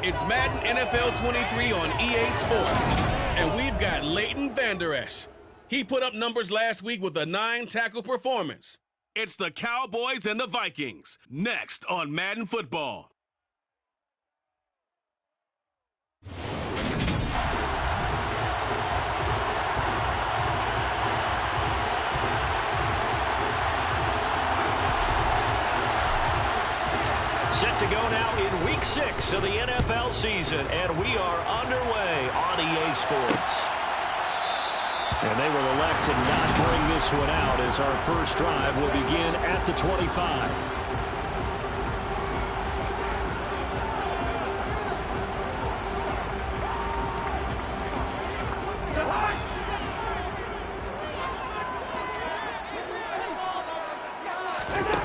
It's Madden NFL 23 on EA Sports, and we've got Leighton Vander Esch. He put up numbers last week with a 9-tackle performance. It's the Cowboys and the Vikings, next on Madden Football. Set to go now in Week 6 of the NFL season, and we are underway on EA Sports. And they will elect to not bring this one out as our first drive will begin at the 25.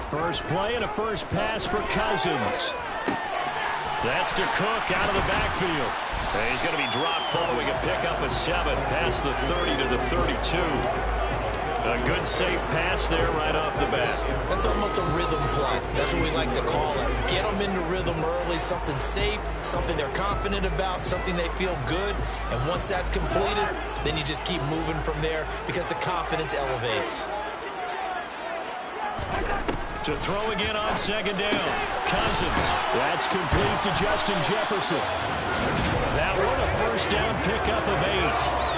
First play and a first pass for Cousins. That's to Cook out of the backfield. And he's going to be dropped following a pickup of 7 past the 30 to the 32. A good safe pass there right off the bat. That's almost a rhythm play. That's what we like to call it. Get them into rhythm early, something safe, something they're confident about, something they feel good. And once that's completed, then you just keep moving from there because the confidence elevates. To throw again on second down. Cousins. That's complete to Justin Jefferson. That one a first down pickup of 8.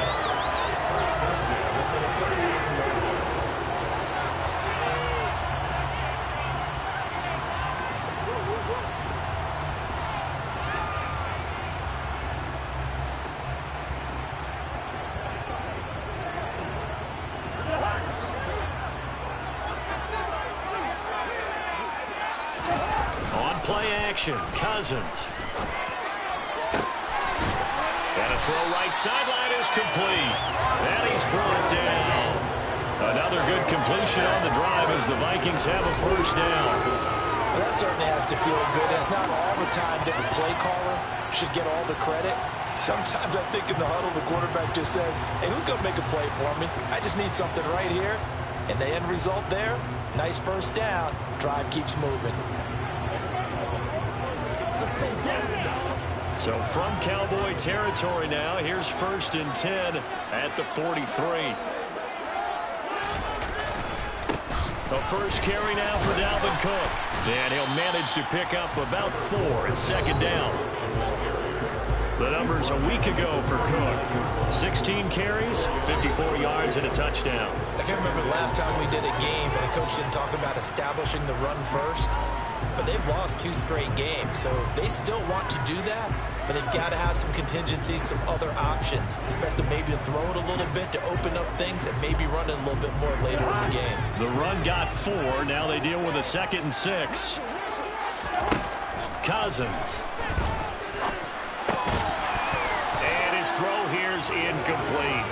Cousins. And a throw right sideline is complete. And he's brought down. Another good completion on the drive as the Vikings have a first down. Well, that certainly has to feel good. It's not all the time that the play caller should get all the credit. Sometimes I think in the huddle the quarterback just says, hey, who's going to make a play for me? I just need something right here. And the end result there, nice first down. Drive keeps moving. So from Cowboy territory now, here's 1st and 10 at the 43. The first carry now for Dalvin Cook. And he'll manage to pick up about 4 at second down. The numbers a week ago for Cook. 16 carries, 54 yards, and a touchdown. I can't remember the last time we did a game and a coach didn't talk about establishing the run first. But they've lost 2 straight games, so they still want to do that, but they've got to have some contingencies, some other options. Expect them maybe to throw it a little bit to open up things and maybe run it a little bit more later in the game. The run got 4. Now they deal with a 2nd and 6. Cousins. And his throw here is incomplete.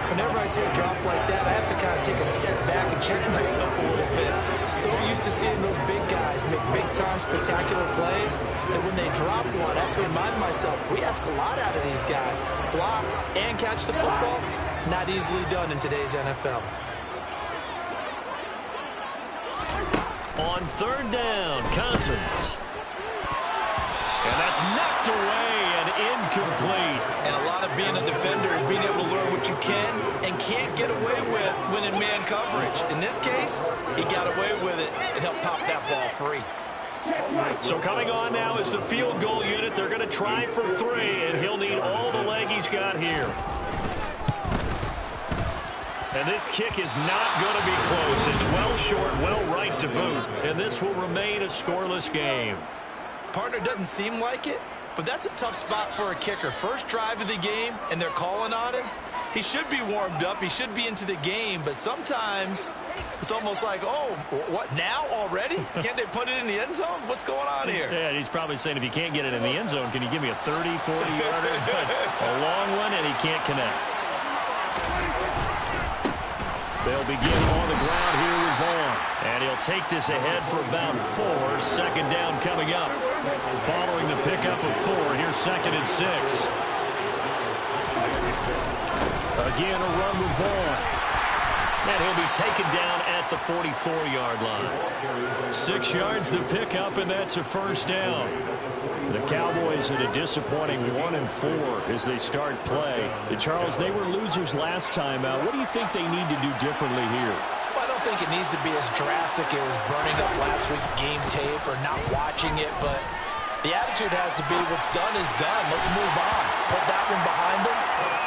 Whenever I see a drop like that, I have to kind of take a step back and check myself a little bit. So used to seeing those big guys make big-time spectacular plays that when they drop one, I have to remind myself, we ask a lot out of these guys. Block and catch the football, not easily done in today's NFL. On 3rd down, Cousins. And that's knocked away and incomplete. And a lot of being a defender is being able to learn what you can and can't get away with when in man coverage. In this case, he got away with it and helped pop that ball free. So coming on now is the field goal unit. They're going to try for 3, and he'll need all the leg he's got here. And this kick is not going to be close. It's well short, well right to boot. And this will remain a scoreless game. Partner doesn't seem like it, but that's a tough spot for a kicker. First drive of the game, and they're calling on him. He should be warmed up. He should be into the game, but sometimes it's almost like, oh, what, now already? Can't they put it in the end zone? What's going on here? Yeah, he's probably saying, if you can't get it in the end zone, can you give me a 30, 40-yarder? A long one, and he can't connect. They'll begin on the ground here with Vaughn. And he'll take this ahead for about 4. 2nd down coming up. Following the pickup of 4, here's 2nd and 6. Again, a run with Vaughn. And he'll be taken down at the 44-yard line. 6 yards the pickup, and that's a first down. The Cowboys at a disappointing 1-4 as they start play. And Charles, they were losers last time out. What do you think they need to do differently here? Well, I don't think it needs to be as drastic as burning up last week's game tape or not watching it, but the attitude has to be what's done is done. Let's move on. Put that one behind them,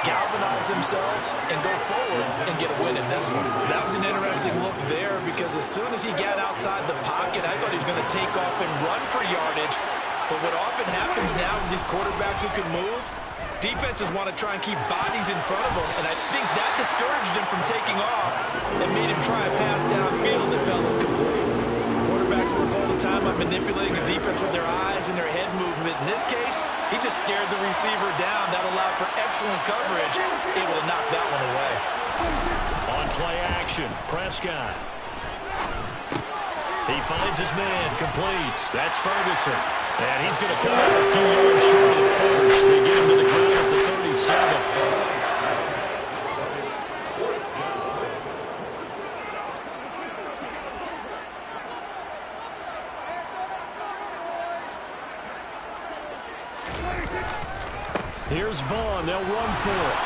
galvanize themselves, and go forward and get a win in this one. That was an interesting look there because as soon as he got outside the pocket, I thought he was going to take off and run for yardage. But what often happens now with these quarterbacks who can move, defenses want to try and keep bodies in front of them, and I think that discouraged him from taking off and made him try a pass downfield that felt incomplete. Quarterbacks work all the time on manipulating the defense with their eyes and their head movement. In this case, he just stared the receiver down. That allowed for excellent coverage, able to knock that one away. On play action, Prescott. He finds his man, complete. That's Ferguson. And he's going to come up a few yards short of the first. They get him to the ground at the 37. Here's Vaughn. They'll run for it.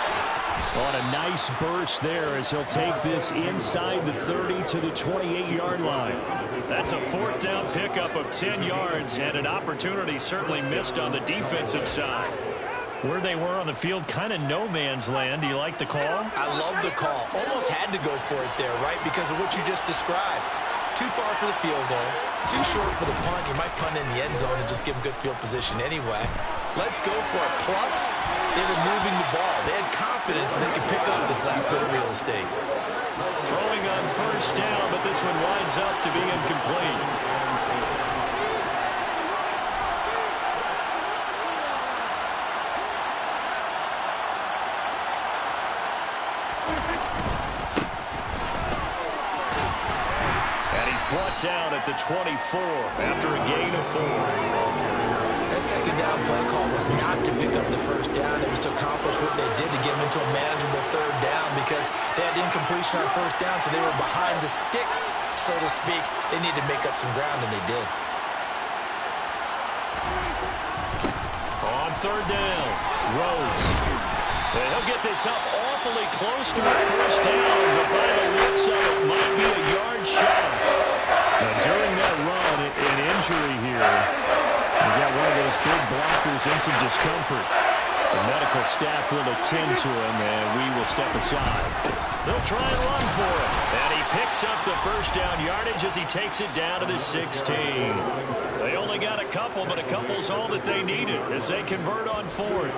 On a nice burst there as he'll take this inside the 30 to the 28-yard line. That's a fourth down pickup of 10 yards and an opportunity certainly missed on the defensive side. Where they were on the field, kind of no man's land. Do you like the call? I love the call. Almost had to go for it there, right, because of what you just described. Too far for the field goal, too short for the punt. You might punt in the end zone and just give them good field position anyway. Let's go for it. Plus, they were moving the ball. They had confidence and they could pick up this last bit of real estate. Throwing on first down, but this one winds up to be incomplete. Brought down at the 24 after a gain of 4. That second down play call was not to pick up the first down. It was to accomplish what they did to get them into a manageable third down because they had incompletion on first down, so they were behind the sticks, so to speak. They needed to make up some ground, and they did. On third down, Rhodes. And he'll get this up awfully close to a first down, but by the looks of it, might be a yard shy. Now, during that run, an injury here. You got one of those big blockers in some discomfort. The medical staff will attend to him, and we will step aside. They'll try and run for it. And he picks up the first down yardage as he takes it down to the 16. They only got a couple, but a couple's all that they needed as they convert on fourth.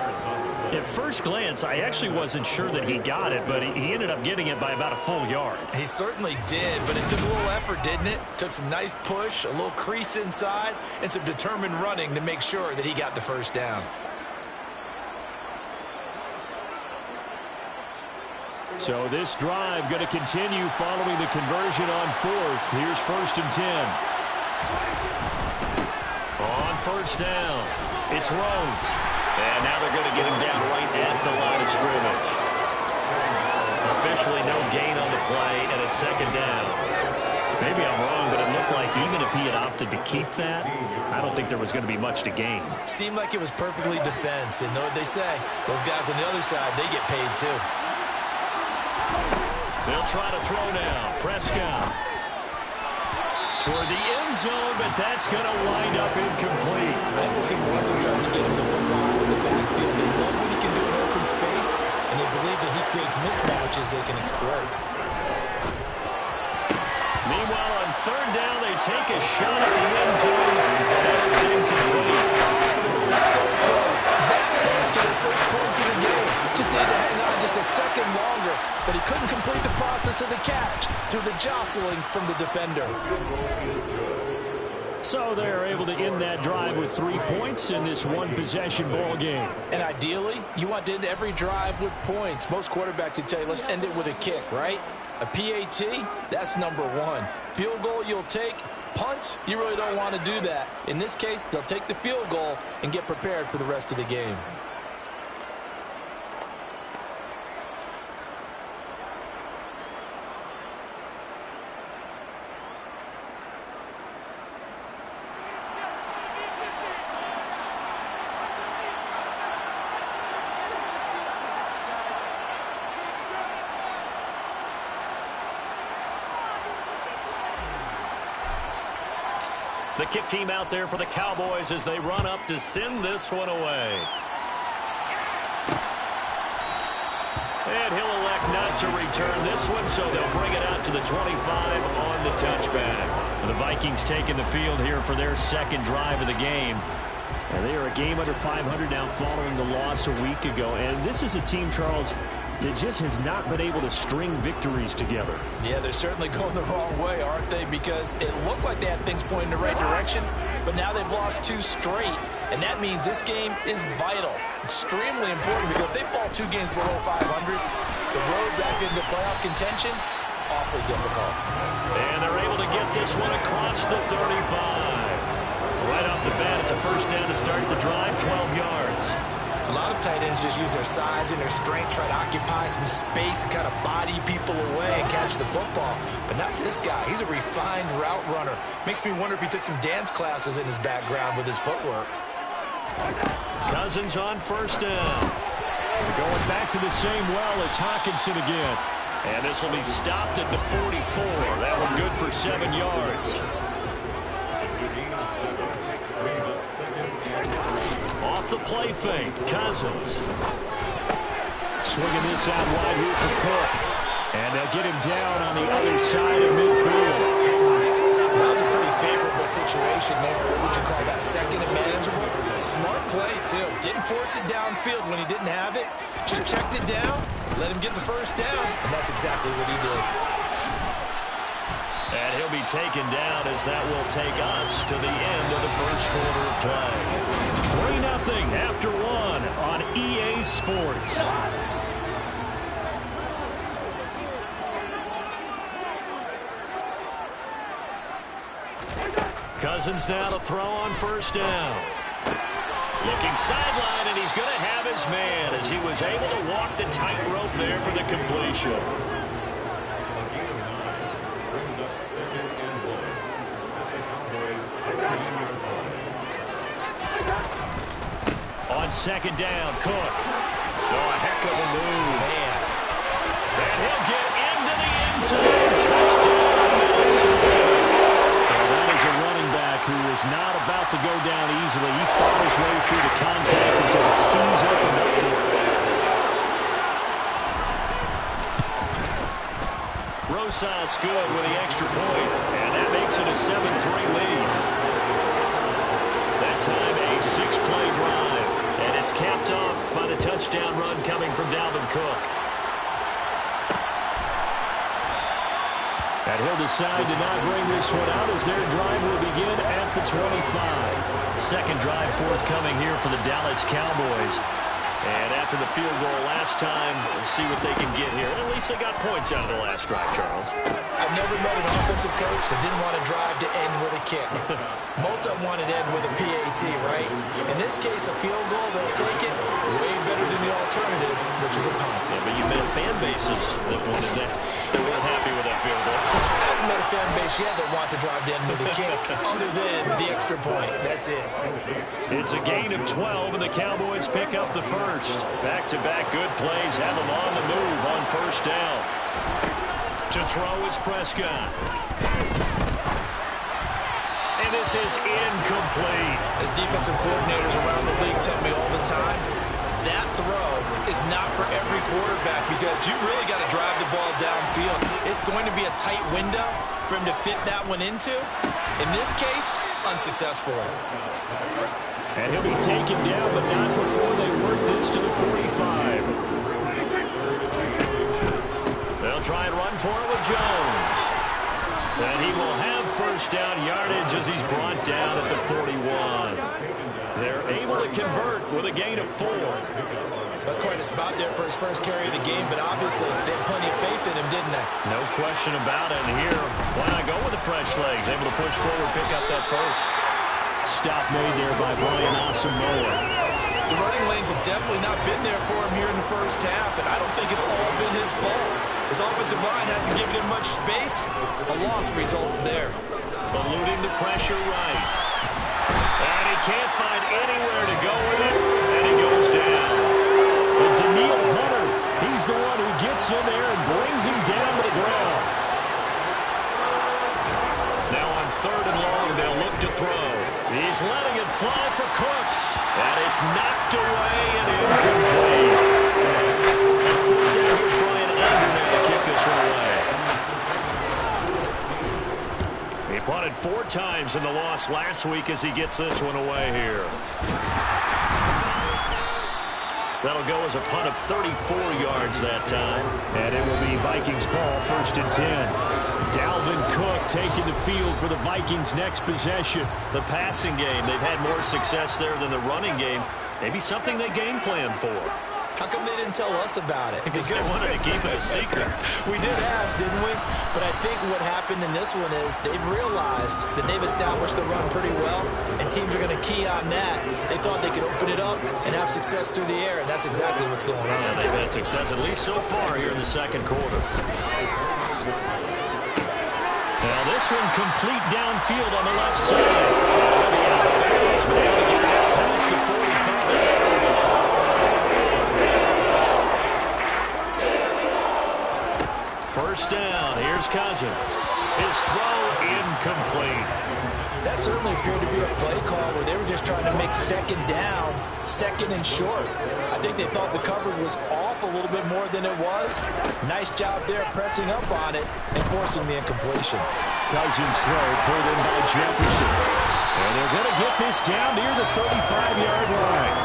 At first glance, I actually wasn't sure that he got it, but he ended up getting it by about a full yard. He certainly did, but it took a little effort, didn't it? Took some nice push, a little crease inside, and some determined running to make sure that he got the first down. So this drive going to continue following the conversion on fourth. Here's 1st and 10. On first down, it's Rhodes. And now they're going to get him down right at the line of scrimmage. Officially no gain on the play, and it's second down. Maybe I'm wrong, but it looked like even if he had opted to keep that, I don't think there was going to be much to gain. Seemed like it was perfectly defense, and know what they say. Those guys on the other side, they get paid too. They'll try to throw now. Prescott. Toward the end zone, but that's going to wind up incomplete. I haven't seen more of them trying to get him the football out of the backfield. They love what he can do in open space, and they believe that he creates mismatches they can exploit. Meanwhile, on third down, they take a shot at the end zone, and it's incomplete. So close. That close to the first points of the game. Just needed to hang on just a second longer, but he couldn't complete the process of the catch through the jostling from the defender. So they're able to end that drive with 3 points in this one-possession ball game. And ideally, you want to end every drive with points. Most quarterbacks would tell you, let's end it with a kick, right? A PAT, that's number one. Field goal you'll take. Punts, you really don't want to do that. In this case, they'll take the field goal and get prepared for the rest of the game. The kick team out there for the Cowboys as they run up to send this one away. And he'll elect not to return this one, so they'll bring it out to the 25 on the touchback. The Vikings taking the field here for their second drive of the game. And they are a game under 500 now following the loss a week ago. And this is a team, Charles, that just has not been able to string victories together. Yeah, they're certainly going the wrong way, aren't they? Because it looked like they had things pointing in the right direction, but now they've lost 2 straight. And that means this game is vital, extremely important, because if they fall 2 games below 500, the road back into playoff contention, awfully difficult. And they're able to get this one across the 35. Right off the bat, it's a first down to start the drive, 12 yards. A lot of tight ends just use their size and their strength, try to occupy some space and kind of body people away and catch the football. But not this guy. He's a refined route runner. Makes me wonder if he took some dance classes in his background with his footwork. Cousins on first down. Going back to the same well, it's Hawkinson again. And this will be stopped at the 44. That one good for 7 yards. Off the play fake, Cousins. Swinging this out wide here for Cook. And they'll get him down on the other side of midfield. That was a pretty favorable situation there. Would you call that second and manageable? Smart play, too. Didn't force it downfield when he didn't have it. Just checked it down, let him get the first down, and that's exactly what he did. And he'll be taken down as that will take us to the end of the first quarter of play. 3-0 after 1 on EA Sports. Cousins now to throw on first down. Looking sideline, and he's going to have his man as he was able to walk the tightrope there for the completion. On second down, Cook. Oh, a heck of a move. Man. And he'll get into the end zone. Touchdown, Minnesota. And that is a running back who is not about to go down easily. He fought his way through the contact until the seams opened up for him. Rosas good with the extra point, and that makes it a 7-3 lead. That time a 6-play drive, and it's capped off by the touchdown run coming from Dalvin Cook. And he'll decide to not bring this one out as their drive will begin at the 25. Second drive forthcoming here for the Dallas Cowboys. And after the field goal last time, we'll see what they can get here. At least they got points out of the last drive, Charles. I've never met an offensive coach that didn't want to drive to end with a kick. Most of them wanted to end with a PAT, right? In this case, a field goal, they'll take it way better than the alternative, which is a punt. Yeah, but you've met fan bases that weren't happy with that field goal. I haven't met a fan base yet that wants to drive to end with a kick, other than the extra point. That's it. It's a gain of 12, and the Cowboys pick up the first. Back-to-back good plays have them on the move on first down. To throw is Prescott. And this is incomplete. As defensive coordinators around the league tell me all the time, that throw is not for every quarterback because you've really got to drive the ball downfield. It's going to be a tight window for him to fit that one into. In this case, unsuccessfully. And he'll be taken down, but not before they work this to the 45. They'll try and run for it with Jones. And he will have first down yardage as he's brought down at the 41. They're able to convert with a gain of 4. That's quite a spot there for his first carry of the game, but obviously they had plenty of faith in him, didn't they? No question about it. And here, why not go with the fresh legs? Able to push forward, pick up that first. Stop made there by Brian Asamoah. The running lanes have definitely not been there for him here in the first half, and I don't think it's all been his fault. His offensive line hasn't given him much space. A loss results there. Eluding the pressure right. And he can't find anywhere to go with it, and he goes down. But Daniil Hunter, he's the one who gets in there and brings him down to the ground. Now on 3rd and long, they'll look to throw. He's letting it fly for Cooks. And it's knocked away and incomplete. On fourth down, here's Brian Anger now to kick this one away. He punted 4 times in the loss last week as he gets this one away here. That'll go as a punt of 34 yards that time. And it will be Vikings ball, 1st and 10. Dalvin Cook taking the field for the Vikings' next possession. The passing game, they've had more success there than the running game. Maybe something they game plan for. How come they didn't tell us about it? Because they wanted to keep it a secret. We did ask, didn't we? But I think what happened in this one is they've realized that they've established the run pretty well, and teams are going to key on that. They thought they could open it up and have success through the air, and that's exactly what's going on. Yeah, they've had success, at least so far, here in the second quarter. Now this one complete downfield on the left side. He's been able to get it out past the 45. First down, here's Cousins. His throw incomplete. That certainly appeared to be a play call where they were just trying to make second down, second and short. I think they thought the coverage was off a little bit more than it was. Nice job there pressing up on it and forcing the incompletion. Cousins' throw pulled in by Jefferson. And they're going to get this down near the 35-yard line.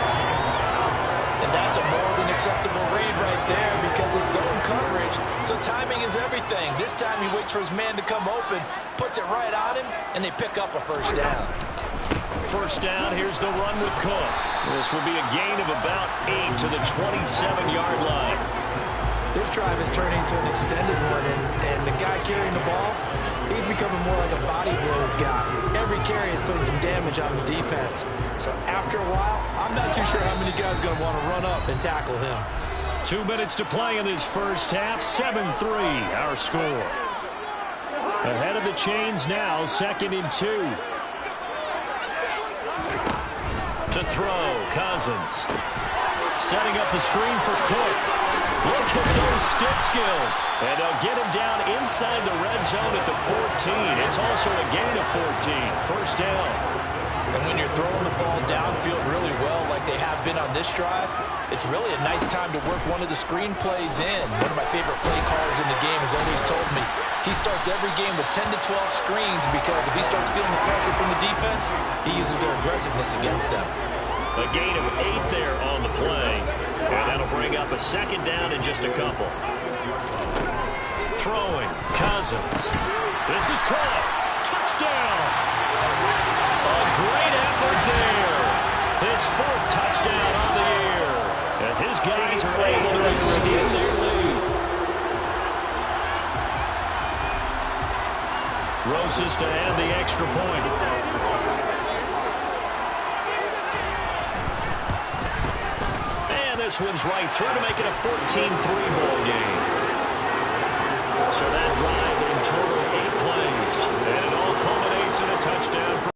And that's a more than acceptable read right there because it's zone coverage. So timing is everything. This time he waits for his man to come open, puts it right on him, and they pick up a first down. First down, here's the run with Cook. This will be a gain of about 8 to the 27-yard line. This drive is turning into an extended one, and the guy carrying the ball, he's becoming more like a body blows guy. Every carry is putting some damage on the defense. So after a while, I'm not too sure how many guys are going to want to run up and tackle him. 2 minutes to play in this first half. 7-3, our score. Ahead of the chains now, 2nd and 2. To throw, Cousins. Setting up the screen for Cook. Look at those stick skills. And they'll get him down inside the red zone at the 14. It's also a gain of 14. First down. And when you're throwing the ball downfield really well like they have been on this drive, it's really a nice time to work one of the screen plays in. One of my favorite play callers in the game has always told me he starts every game with 10 to 12 screens because if he starts feeling the pressure from the defense, he uses their aggressiveness against them. A gain of 8 there on the play. And that'll bring up a second down in just a couple. Throwing, Cousins. This is caught. Touchdown! A great effort there. His 4th touchdown on the year. As his guys are able to extend their lead. Roses to add the extra point. This one's right through to make it a 14-3 ball game. So that drive in total 8 plays. And it all culminates in a touchdown for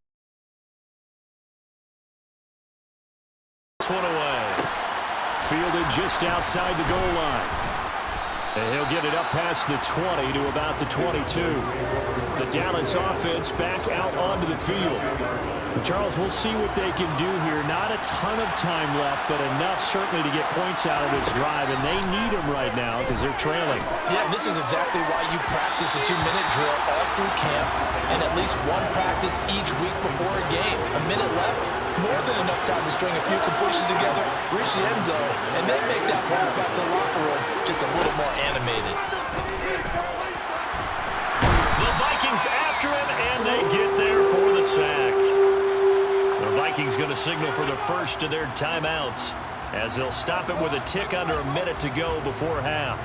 this one away. Fielded just outside the goal line. And he'll get it up past the 20 to about the 22. The Dallas offense back out onto the field. Charles, we'll see what they can do here. Not a ton of time left, but enough certainly to get points out of this drive, and they need them right now because they're trailing. Yeah, this is exactly why you practice a 2-minute drill all through camp and at least one practice each week before a game. A minute left, more than enough time to string a few completions together, reach the end zone, and then make that walk back to the locker room just a little more animated. The Vikings after him, and they get there for the sack. The Vikings going to signal for the first of their timeouts as they'll stop it with a tick under a minute to go before half.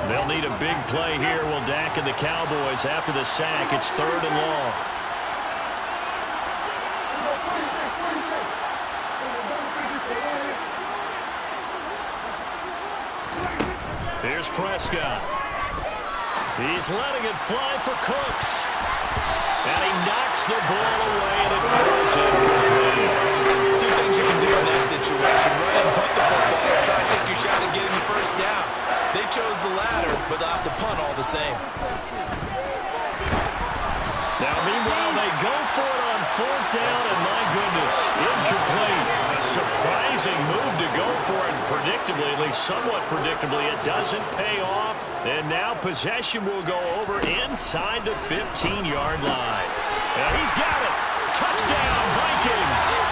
They'll need a big play here, will Dak and the Cowboys after the sack. It's 3rd and long. Here's Prescott. He's letting it fly for Cooks. And he knocks the ball away, and it falls incomplete. 2 things you can do in that situation. Run and punt the football or try and take your shot at getting the first down. They chose the latter, but they'll have to punt all the same. Now, meanwhile, they go for it on fourth down, and my goodness, incomplete. A surprising move to go for it, predictably, at least somewhat predictably, it doesn't pay off. And now possession will go over inside the 15-yard line. And he's got it. Touchdown, Vikings.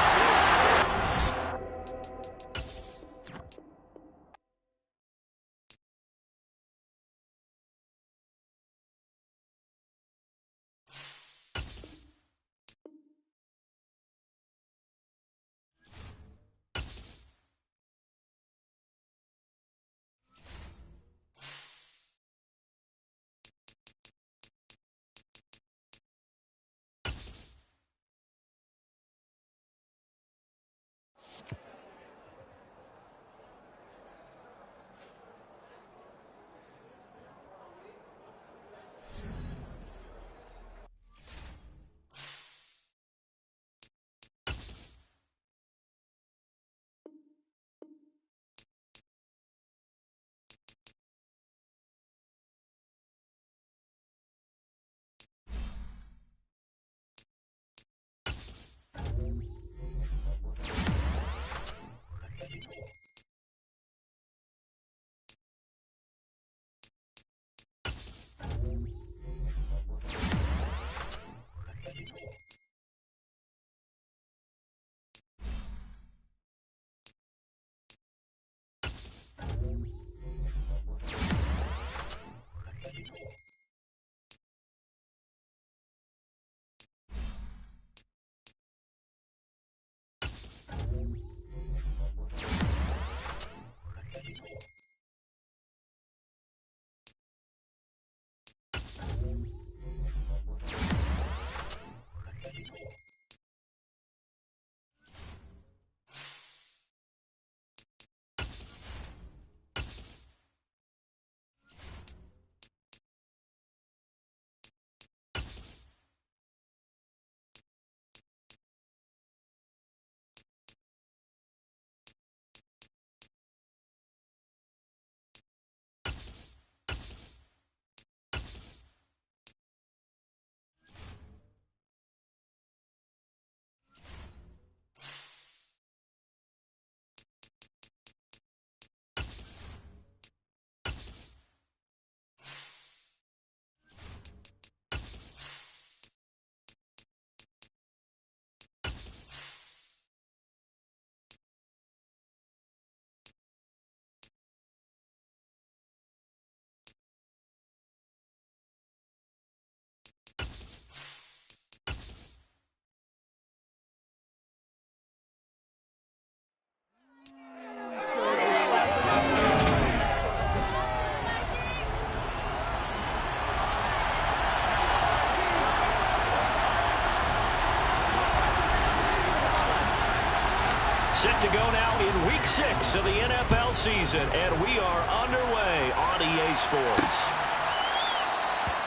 Set to go now in Week 6 of the NFL season, and we are underway on EA Sports.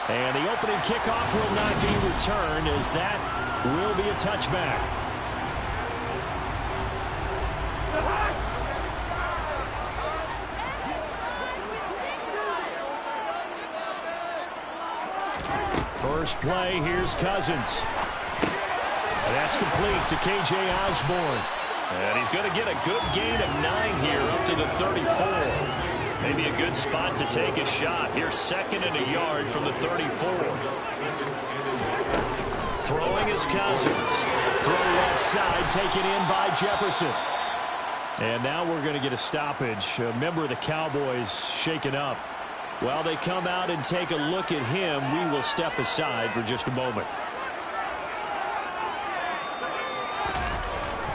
And the opening kickoff will not be returned, as that will be a touchback. First play, here's Cousins. And that's complete to K.J. Osborne. And he's going to get a good gain of 9 here up to the 34. Maybe a good spot to take a shot. Here's 2nd and a yard from the 34. Throwing is Cousins. Throw left side taken in by Jefferson. And now we're going to get a stoppage. A member of the Cowboys shaken up. While they come out and take a look at him, we will step aside for just a moment.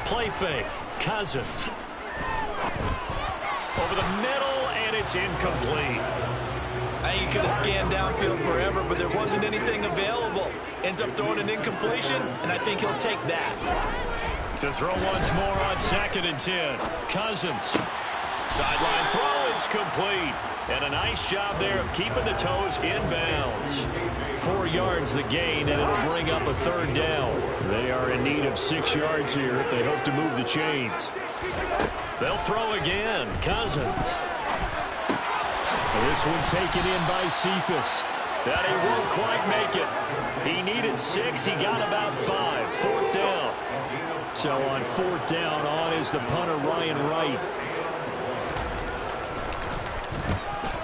Play fake. Cousins. Over the middle, and it's incomplete. I think he could have scanned downfield forever, but there wasn't anything available. Ends up throwing an incompletion, and I think he'll take that. To throw once more on 2nd and 10. Cousins. Sideline throw It's complete. And a nice job there of keeping the toes in bounds. 4 yards the gain, and it'll bring up a third down. They are in need of 6 yards here if they hope to move the chains. They'll throw again. Cousins. This one taken in by Cephas. That he won't quite make it. He needed 6. He got about 5. 4th down. So on 4th down, on is the punter, Ryan Wright.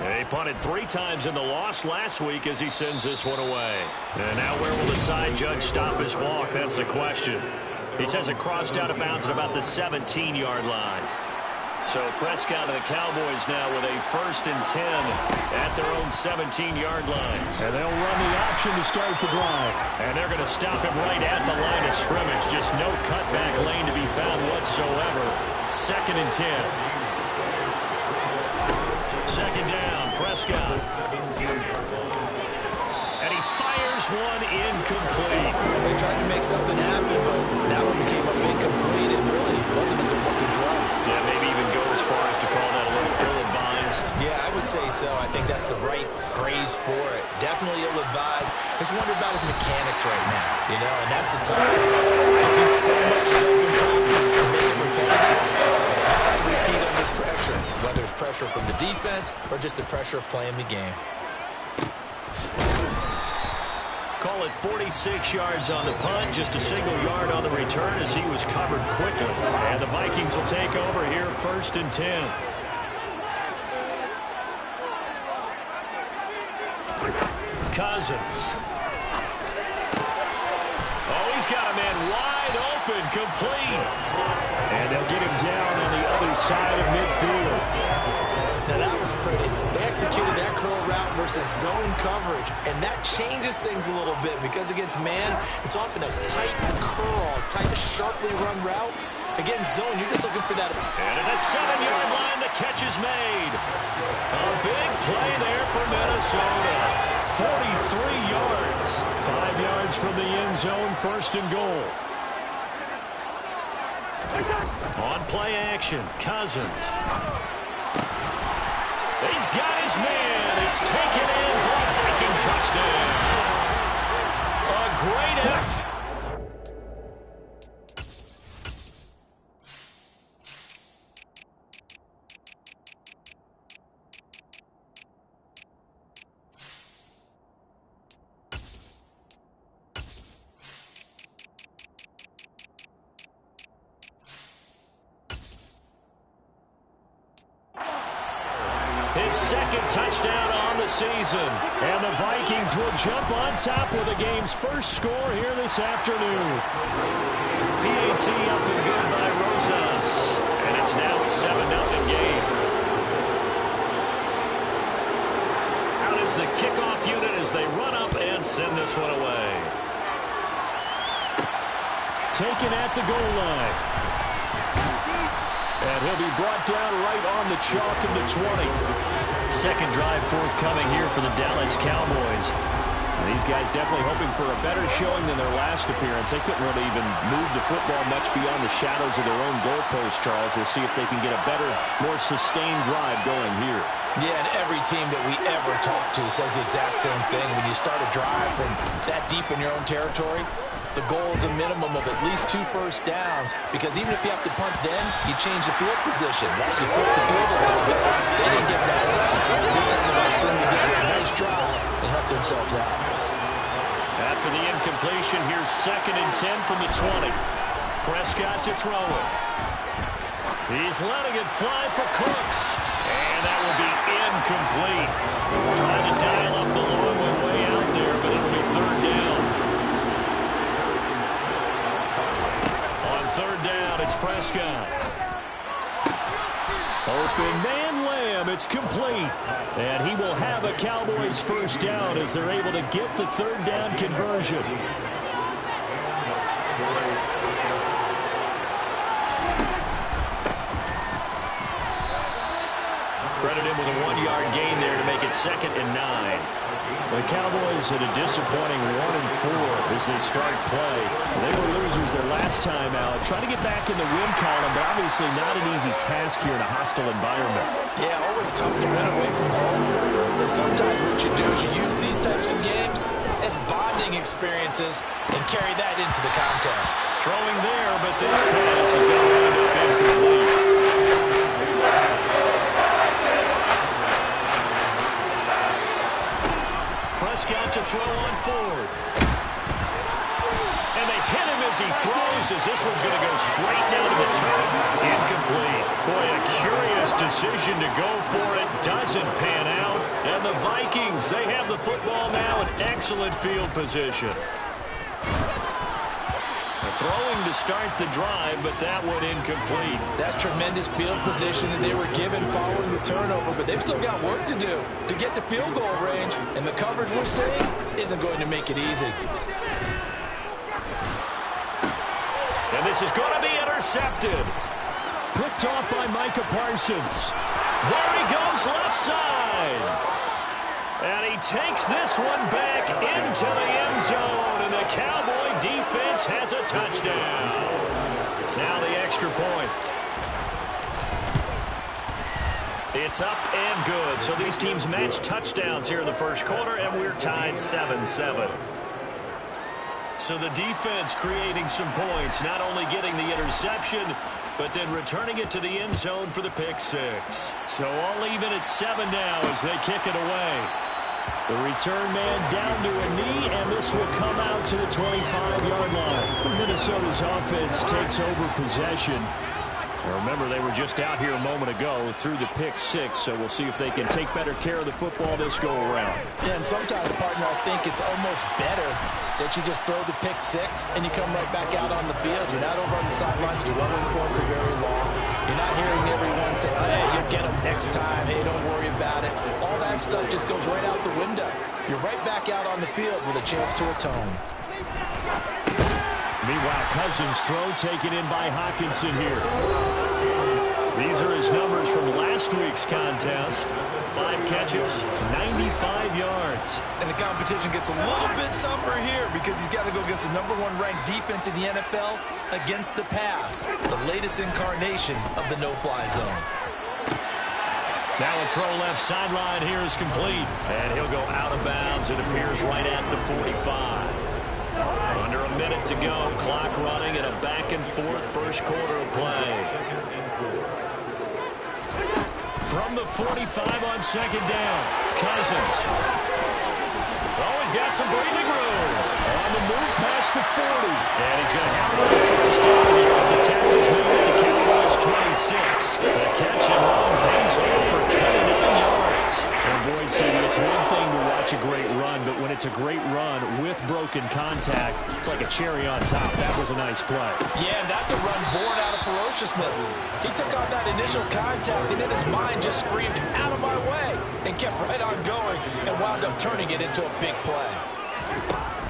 They punted 3 times in the loss last week as he sends this one away. And now where will the side judge stop his walk? That's the question. He says it crossed out of bounds at about the 17-yard line. So Prescott and the Cowboys now with a 1st and 10 at their own 17-yard line. And they'll run the option to start the drive. And they're going to stop him right at the line of scrimmage. Just no cutback lane to be found whatsoever. 2nd and 10. 2nd down, Prescott. And he fires one incomplete. They tried to make something happen, but that one came up incomplete and really wasn't a good-looking throw. Yeah, maybe even go as far as to call that a little ill-advised. Yeah, I would say so. I think that's the right phrase for it. Definitely ill-advised. Just wonder about his mechanics right now, you know, and that's the tough part. You do so much stuff in practice to make it repetitive. You have to repeat under pressure, whether it's pressure from the defense or just the pressure of playing the game. Call it 46 yards on the punt, just a single yard on the return as he was covered quickly. And the Vikings will take over here, 1st and 10. Cousins. Oh, he's got a man wide open, complete. And they'll get him down on the other side of midfield. Now that was pretty. They executed that curl route versus zone coverage, and that changes things a little bit because against man, it's often a tight curl, tight, sharply run route. Against zone, you're just looking for that. And at the 7-yard line, the catch is made. A big play there for Minnesota. 43 yards. 5 yards from the end zone, 1st and goal. On play action, Cousins. He's got his man. It's taken in for a Viking touchdown. A great effort. His 2nd touchdown on the season. And the Vikings will jump on top with the game's first score here this afternoon. PAT up and good by Rosas. And it's now a 7-0 game. Out is the kickoff unit as they run up and send this one away. Taken at the goal line. And he'll be brought down right on the chalk of the 20. 2nd drive forthcoming here for the Dallas Cowboys. And these guys definitely hoping for a better showing than their last appearance. They couldn't really even move the football much beyond the shadows of their own goalpost, Charles. We'll see if they can get a better, more sustained drive going here. Yeah, and every team that we ever talk to says the exact same thing. When you start a drive from that deep in your own territory, the goal is a minimum of at least 2 first downs, because even if you have to punt then, you change the field position, right? You flip the field a little bit. They didn't get that done. This time the West going to get a nice drive and help themselves out. After the incompletion, here's 2nd and 10 from the 20. Prescott to throw it. He's letting it fly for Cooks. And that will be incomplete. Trying to dial up the long way out there, but it'll be 3rd down. On 3rd down, it's Prescott. Open man Lamb, it's complete. And he will have a Cowboys 1st down as they're able to get the 3rd down conversion. Credit him with a 1-yard gain there to make it 2nd and 9. The Cowboys at a disappointing 1-4 as they start play. They were losers their last time out. Trying to get back in the win column, but obviously not an easy task here in a hostile environment. Yeah, always tough to win away from home. But sometimes what you do is you use these types of games as bonding experiences and carry that into the contest. Throwing there, but this pass is going to wind up incomplete. Prescott to throw on 4th. And they hit him as he throws, as this one's going to go straight down to the turf. Incomplete. Boy, a curious decision to go for it. Doesn't pan out. And the Vikings, they have the football now in excellent field position. Throwing to start the drive, but that one incomplete. That's tremendous field position that they were given following the turnover, but they've still got work to do to get to field goal range, and the coverage we're seeing isn't going to make it easy. And this is going to be intercepted. Picked off by Micah Parsons. There he goes left side. And he takes this one back into the end zone, and the Cowboy defense has a touchdown. Now the extra point. It's up and good. So these teams match touchdowns here in the first quarter, and we're tied 7-7. So the defense creating some points, not only getting the interception, but then returning it to the end zone for the pick 6. So all even at 7 now as they kick it away. The return man down to a knee, and this will come out to the 25-yard line. Minnesota's offense takes over possession. Now remember, they were just out here a moment ago through the pick 6, so we'll see if they can take better care of the football this go-around. Yeah, and sometimes, partner, I think it's almost better that you just throw the pick 6 and you come right back out on the field. You're not over on the sidelines dwelling for it for very long. You're not hearing everyone say, hey, you'll get them next time. Hey, don't worry about it. All that stuff just goes right out the window. You're right back out on the field with a chance to atone. Meanwhile, Cousins' throw taken in by Hawkinson here. These are his numbers from last week's contest. 5 catches, 95 yards. And the competition gets a little bit tougher here because he's got to go against the #1 ranked defense in the NFL against the pass, the latest incarnation of the no-fly zone. Now a throw left sideline here is complete. And he'll go out of bounds. It appears right at the 45. Under a minute to go. Clock running in a back-and-forth first quarter of play. From the 45 on second down. Cousins. Always got some breathing room. On the move past the 40. And he's going to have another first down as the tackles move at the Cowboys 26. The catch and run pays off for 29 yards. And boys, it's one thing to watch a great run, but when it's a great run with broken contact, it's like a cherry on top. That was a nice play. Yeah, and that's a run born out of ferociousness. He took on that initial contact, and in his mind just screamed, out of my way, and kept right on going and wound up turning it into a big play.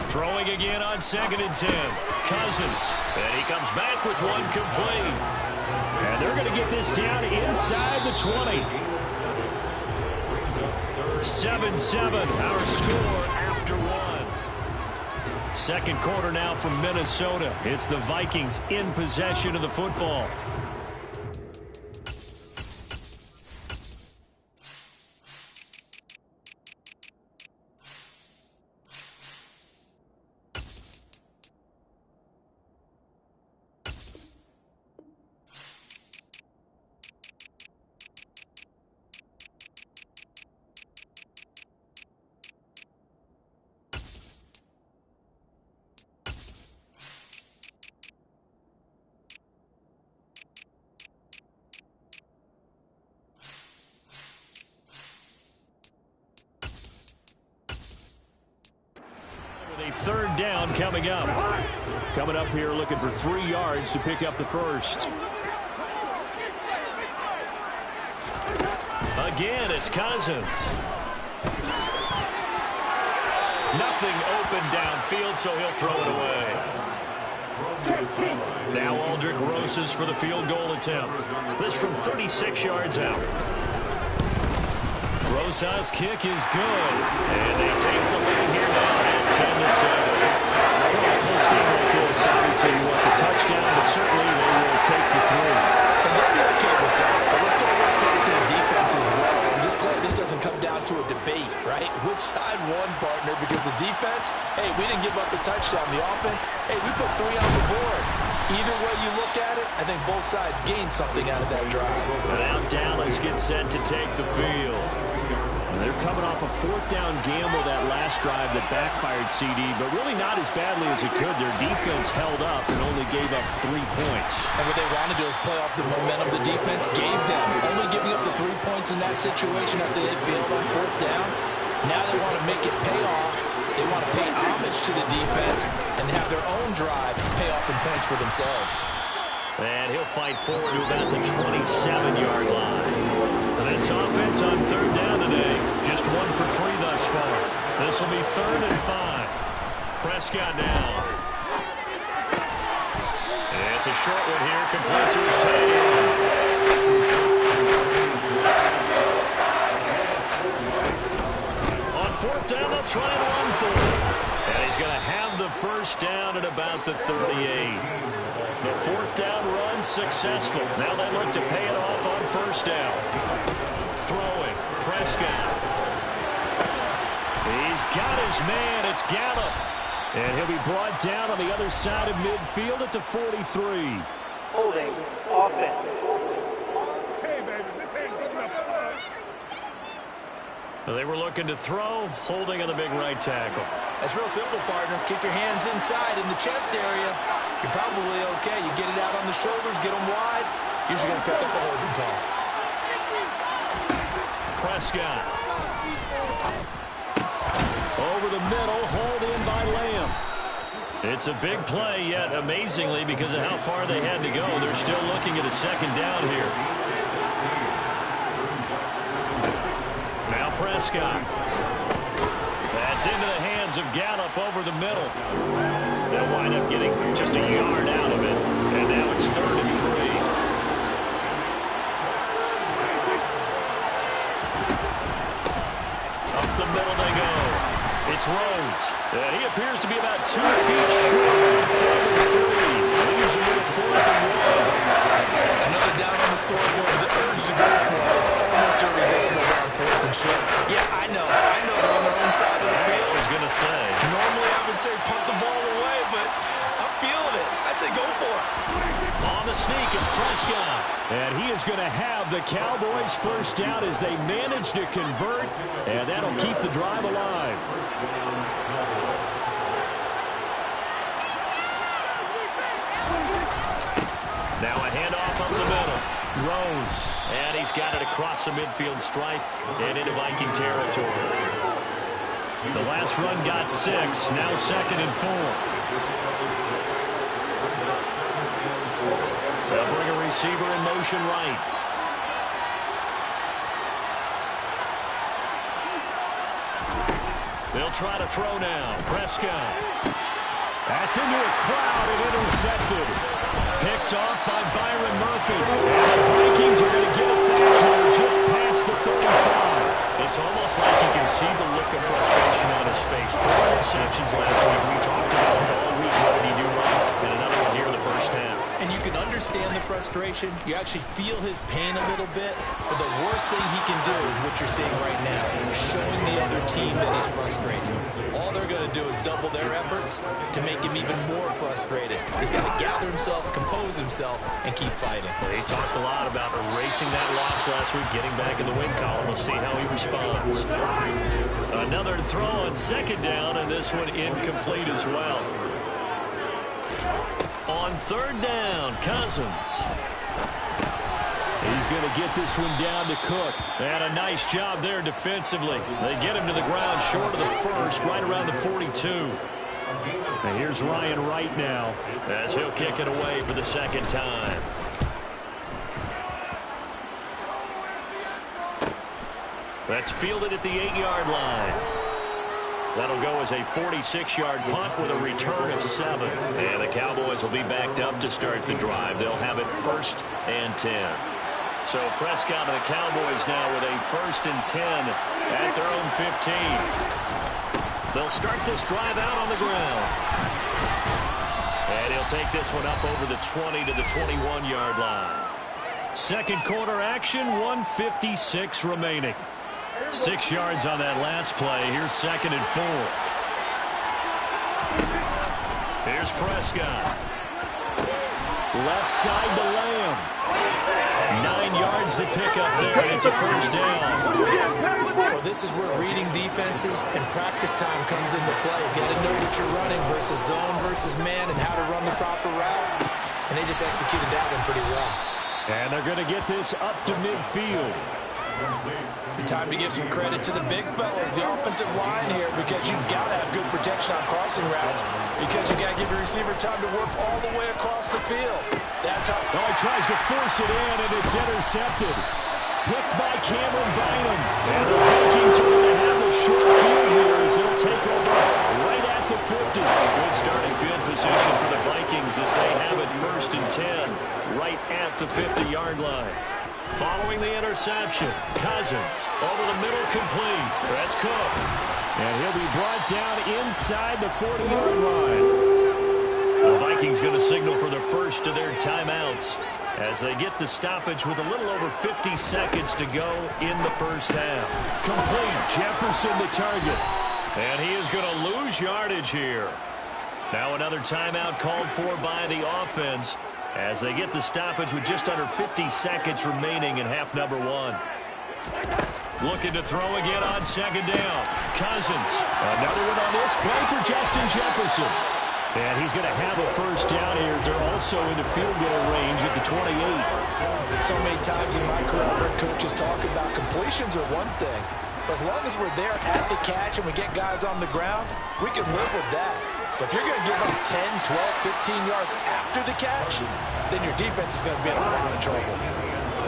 Throwing again on 2nd and 10. Cousins. And he comes back with one complete. And they're going to get this down inside the 20. 7-7, our score after 1. Second quarter now from Minnesota. It's the Vikings in possession of the football. Third down coming up. Coming up here looking for 3 yards to pick up the first. Again, it's Cousins. Nothing open downfield, so he'll throw it away. Now Aldrick Rosas for the field goal attempt. This from 36 yards out. Rosas' kick is good. And they take the lead here now at 10-7. Well, a close game like this, obviously you want the touchdown, but certainly they will take the 3. And they'll be okay with that. But let's throw a little credit to the defense as well. I'm just glad this doesn't come down to a debate, right? Which side won, partner? Because the defense, hey, we didn't give up the touchdown. The offense, hey, we put 3 on the board. Either way you look at it, I think both sides gained something out of that drive. And now Dallas gets set to take the field. They're coming off a 4th down gamble that last drive that backfired CD, but really not as badly as it could. Their defense held up and only gave up 3 points. And what they want to do is play off the momentum the defense gave them. Only giving up the 3 points in that situation after they failed on 4th down. Now they want to make it pay off. They want to pay homage to the defense and have their own drive pay off in points for themselves. And he'll fight forward to about the 27-yard line. This offense on 3rd down today, just 1 for 3 thus far. This will be 3rd and 5. Prescott down. And it's a short one here, complete to his tight end. On 4th down, they'll try and run for it. And he's going to have the 1st down at about the 38. The 4th down run successful. Now they look to pay it off on 1st down. Throwing. Prescott. He's got his man. It's Gallup. And he'll be brought down on the other side of midfield at the 43. Holding offense. Hey, baby, this ain't good enough. They were looking to throw, holding on the big right tackle. That's real simple, partner. Keep your hands inside in the chest area. You're probably okay. You get it out on the shoulders, get them wide. Usually going to pick up a holding call. Prescott. Over the middle, hauled in by Lamb. It's a big play, yet amazingly, because of how far they had to go, they're still looking at a 2nd down here. Now Prescott. That's into the hands of Gallup over the middle. They'll wind up getting just a yard out of it. And now it's 3rd and 3. Up the middle they go. It's Rhodes. And he appears to be about 2 feet short of 3rd and 3. Leaves him with a 4th and 1. Another down on the scoreboard. The urge to go for it is almost irresistible on 4th and short. Yeah, I know they're on their own side of the field. I was going to say. Normally I would say punt the ball away, but I'm feeling it. I say go for it. On the sneak, it's Prescott. And he is going to have the Cowboys 1st down as they manage to convert, and that'll keep the drive alive. Now a handoff up the middle. Rhodes. And he's got it across the midfield stripe and into Viking territory. The last run got 6. Now 2nd and 4. They'll bring a receiver in motion right. They'll try to throw now. Prescott. That's into a crowd and intercepted. Picked off by Byron Murphy. And the Vikings are going to get it back here just past the 35. It's almost like you can see the look of frustration on his face. 4 interceptions last week. We talked about it all week. What did he do wrong? And another one here in the 1st half. And you can understand the frustration. You actually feel his pain a little bit. But the worst thing he can do is what you're seeing right now. Showing the other team that he's frustrated. All they're going to do is double their efforts to make him even more frustrated. He's got to gather himself, compose himself, and keep fighting. Well, he talked a lot about erasing that loss last week, getting back in the win column. We'll see how he responds. Another throw on 2nd down, and this one incomplete as well. On 3rd down, Cousins. He's going to get this one down to Cook. And a nice job there defensively. They get him to the ground short of the 1st, right around the 42. And here's Ryan Wright now, as he'll kick it away for the 2nd time. That's fielded at the 8-yard line. That'll go as a 46-yard punt with a return of 7. And the Cowboys will be backed up to start the drive. They'll have it 1st and 10. So Prescott and the Cowboys now with a 1st and 10 at their own 15. They'll start this drive out on the ground. And he'll take this one up over the 20 to the 21-yard line. Second quarter action, 1:56 remaining. 6 yards on that last play. Here's 2nd and 4. Here's Prescott. Left side to Lamb. 9 yards to pick up there, and it's a 1st down. Well, this is where reading defenses and practice time comes into play. You got to know what you're running versus zone versus man and how to run the proper route. And they just executed that one pretty well. And they're going to get this up to midfield. Time to give some credit to the big fellas, the offensive line here, because you've got to have good protection on crossing routes, because you got to give your receiver time to work all the way across the field. That's how. Oh, he tries to force it in, and it's intercepted. Picked by Cameron Bynum. And the Vikings are going to have a short field here as they'll take over right at the 50. Good starting field position for the Vikings as they have it 1st and 10 right at the 50-yard line. Following the interception, Cousins over the middle, complete. That's Cook. And he'll be brought down inside the 40-yard line. The Vikings going to signal for the first of their timeouts as they get the stoppage with a little over 50 seconds to go in the first half. Complete. Jefferson the target. And he is going to lose yardage here. Now another timeout called for by the offense as they get the stoppage with just under 50 seconds remaining in half number 1. Looking to throw again on 2nd down. Cousins. Another one on this play for Justin Jefferson. And he's going to have a 1st down here. They're also in the field goal range at the 28. So many times in my career, I've heard coaches talk about completions are one thing. But as long as we're there at the catch and we get guys on the ground, we can live with that. But if you're going to give up 10, 12, 15 yards after the catch, then your defense is going to be in a lot of trouble.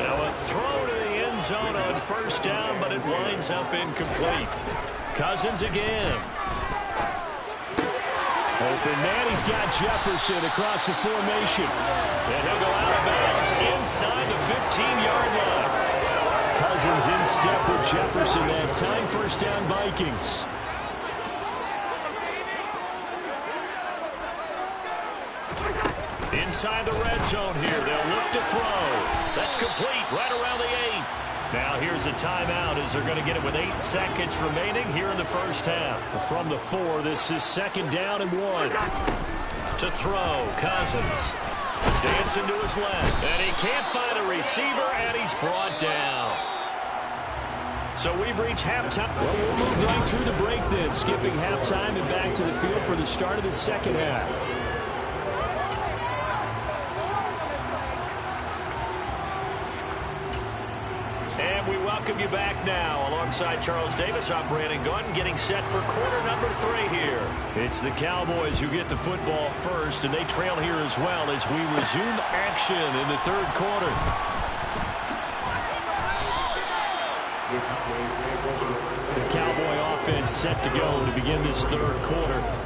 Now a throw to the end zone on 1st down, but it winds up incomplete. Cousins again. Open man, he's got Jefferson across the formation. And he'll go out of bounds inside the 15-yard line. Cousins in step with Jefferson that time. 1st down Vikings. Inside the red zone here. They'll look to throw. That's complete right around the 8. Now here's a timeout as they're going to get it with 8 seconds remaining here in the first half. From the 4, this is 2nd down and 1. To throw, Cousins. Dancing to his left. And he can't find a receiver, and he's brought down. So we've reached halftime. Well, we'll move right through the break then. Skipping halftime and back to the field for the start of the 2nd half. We welcome you back now. Alongside Charles Davis, I'm Brandon Gunn, getting set for quarter number 3 here. It's the Cowboys who get the football first, and they trail here as well as we resume action in the 3rd quarter. The Cowboy offense set to go to begin this 3rd quarter.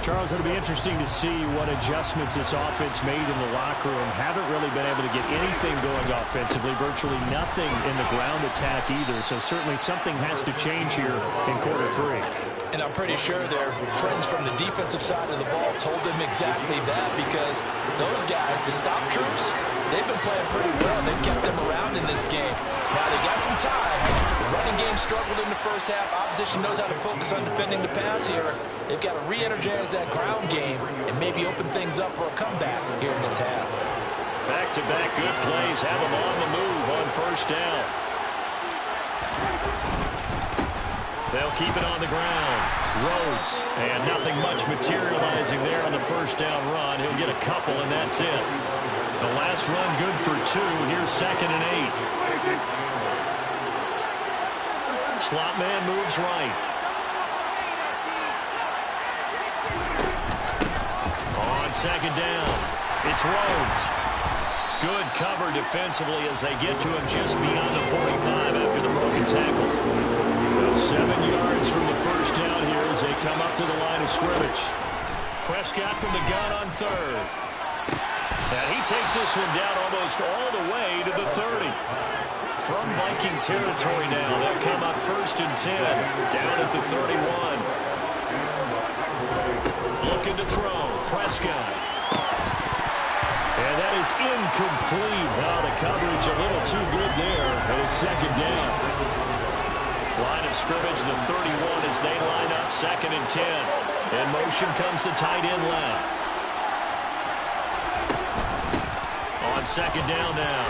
Charles, it'll be interesting to see what adjustments this offense made in the locker room. Haven't really been able to get anything going offensively, virtually nothing in the ground attack either. So certainly something has to change here in quarter 3. And I'm pretty sure their friends from the defensive side of the ball told them exactly that, because those guys, the stop troops, they've been playing pretty well. They've kept them around in this game. Now they got some time. The running game struggled in the first half. Opposition knows how to focus on defending the pass here. They've got to re-energize that ground game and maybe open things up for a comeback here in this half. Back-to-back good plays have them on the move on 1st down. They'll keep it on the ground. Rhodes, and nothing much materializing there on the 1st down run. He'll get a couple, and that's it. The last run good for 2. Here's 2nd and 8. Slot man moves right. On 2nd down, it's Rhodes. Good cover defensively as they get to him just beyond the 45 after the broken tackle. So 7 yards from the 1st down here as they come up to the line of scrimmage. Prescott from the gun on 3rd. And he takes this one down almost all the way to the 30. From Viking territory now, they'll come up 1st and 10, down at the 31. Looking to throw, Prescott. And that is incomplete. Now the coverage a little too good there, and it's 2nd down. Line of scrimmage, the 31 as they line up 2nd and 10. In motion comes the tight end left. On 2nd down now,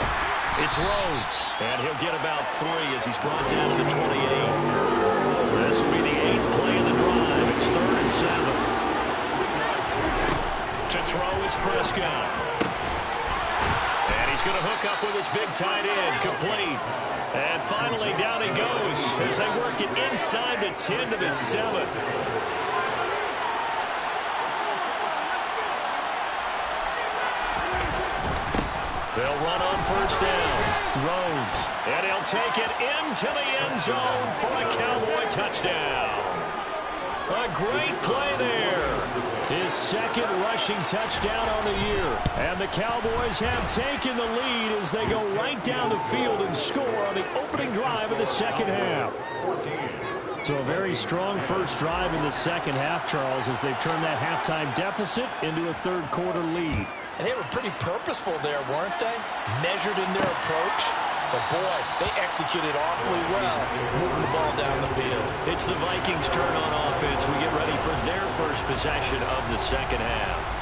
it's Rhodes. And he'll get about 3 as he's brought down to the 28. This will be the 8th play of the drive. It's 3rd and 7. To throw is Prescott. And he's going to hook up with his big tight end, complete. And finally down he goes as they work it inside the 10 to the 7. They'll run on 1st down. Rhodes. And he'll take it into the end zone for a Cowboy touchdown. A great play there. His 2nd rushing touchdown on the year. And the Cowboys have taken the lead as they go right down the field and score on the opening drive of the 2nd half. So a very strong first drive in the 2nd half, Charles, as they've turned that halftime deficit into a 3rd quarter lead. And they were pretty purposeful there, weren't they? Measured in their approach. But, boy, they executed awfully well, moving the ball down the field. It's the Vikings' turn on offense. We get ready for their first possession of the 2nd half.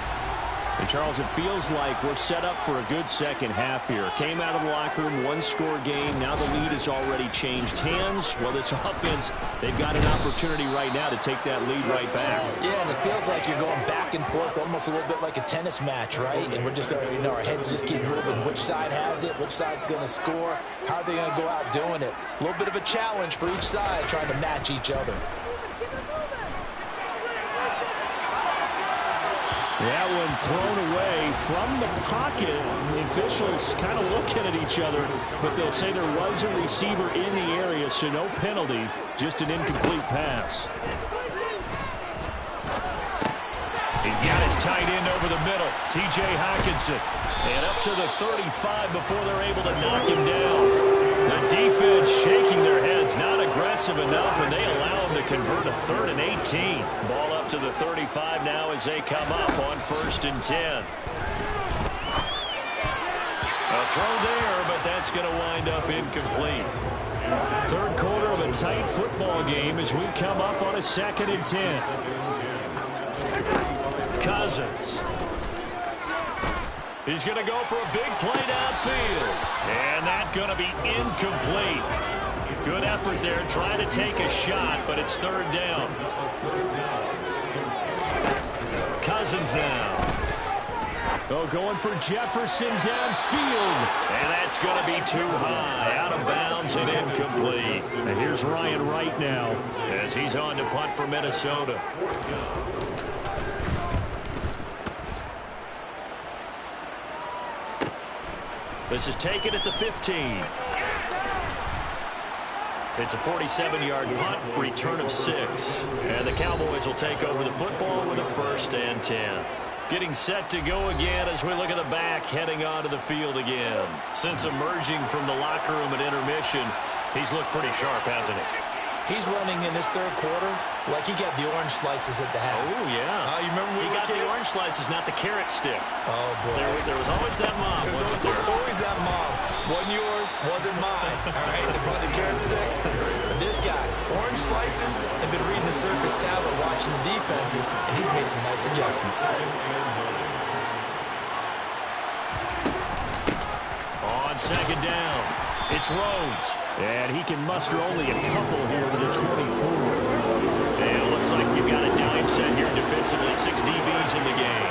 And, Charles, it feels like we're set up for a good 2nd half here. Came out of the locker room, 1-score game. Now the lead has already changed hands. Well, this offense, they've got an opportunity right now to take that lead right back. Yeah, and it feels like you're going back and forth, almost a little bit like a tennis match, right? And we're just, our heads just getting moving. Which side has it? Which side's going to score? How are they going to go out doing it? A little bit of a challenge for each side, trying to match each other. That one thrown away from the pocket. The officials kind of looking at each other, but they'll say there was a receiver in the area, so no penalty, just an incomplete pass. He got his tight end over the middle, T.J. Hockenson. And up to the 35 before they're able to knock him down. The defense shaking their heads, not aggressive enough, and they allow him to convert a 3rd and 18. Ball up to the 35 now as they come up on 1st and 10. A throw there, but that's going to wind up incomplete. 3rd quarter of a tight football game as we come up on a 2nd and 10. Cousins. He's going to go for a big play downfield. And that's going to be incomplete. Good effort there, trying to take a shot, but it's 3rd down. Cousins now. Oh, going for Jefferson downfield. And that's going to be too high. Out of bounds and incomplete. And here's Ryan Wright now as he's on to punt for Minnesota. This is taken at the 15. It's a 47-yard punt, return of 6. And the Cowboys will take over the football with a 1st and 10. Getting set to go again as we look at the back, heading onto the field again. Since emerging from the locker room at intermission, he's looked pretty sharp, hasn't he? He's running in this 3rd quarter like he got the orange slices at the half. Oh, yeah. You remember when he got the orange slices, not the carrot stick. Oh, boy. There was always that mom. There was always that mom. Wasn't yours, wasn't mine. All right, they brought the carrot sticks. But this guy, orange slices, have been reading the circus tablet, watching the defenses, and he's made some nice adjustments. On 2nd down, it's Rhodes. And he can muster only a couple here to the 24. And it looks like you've got a dime set here defensively. 6 DBs in the game.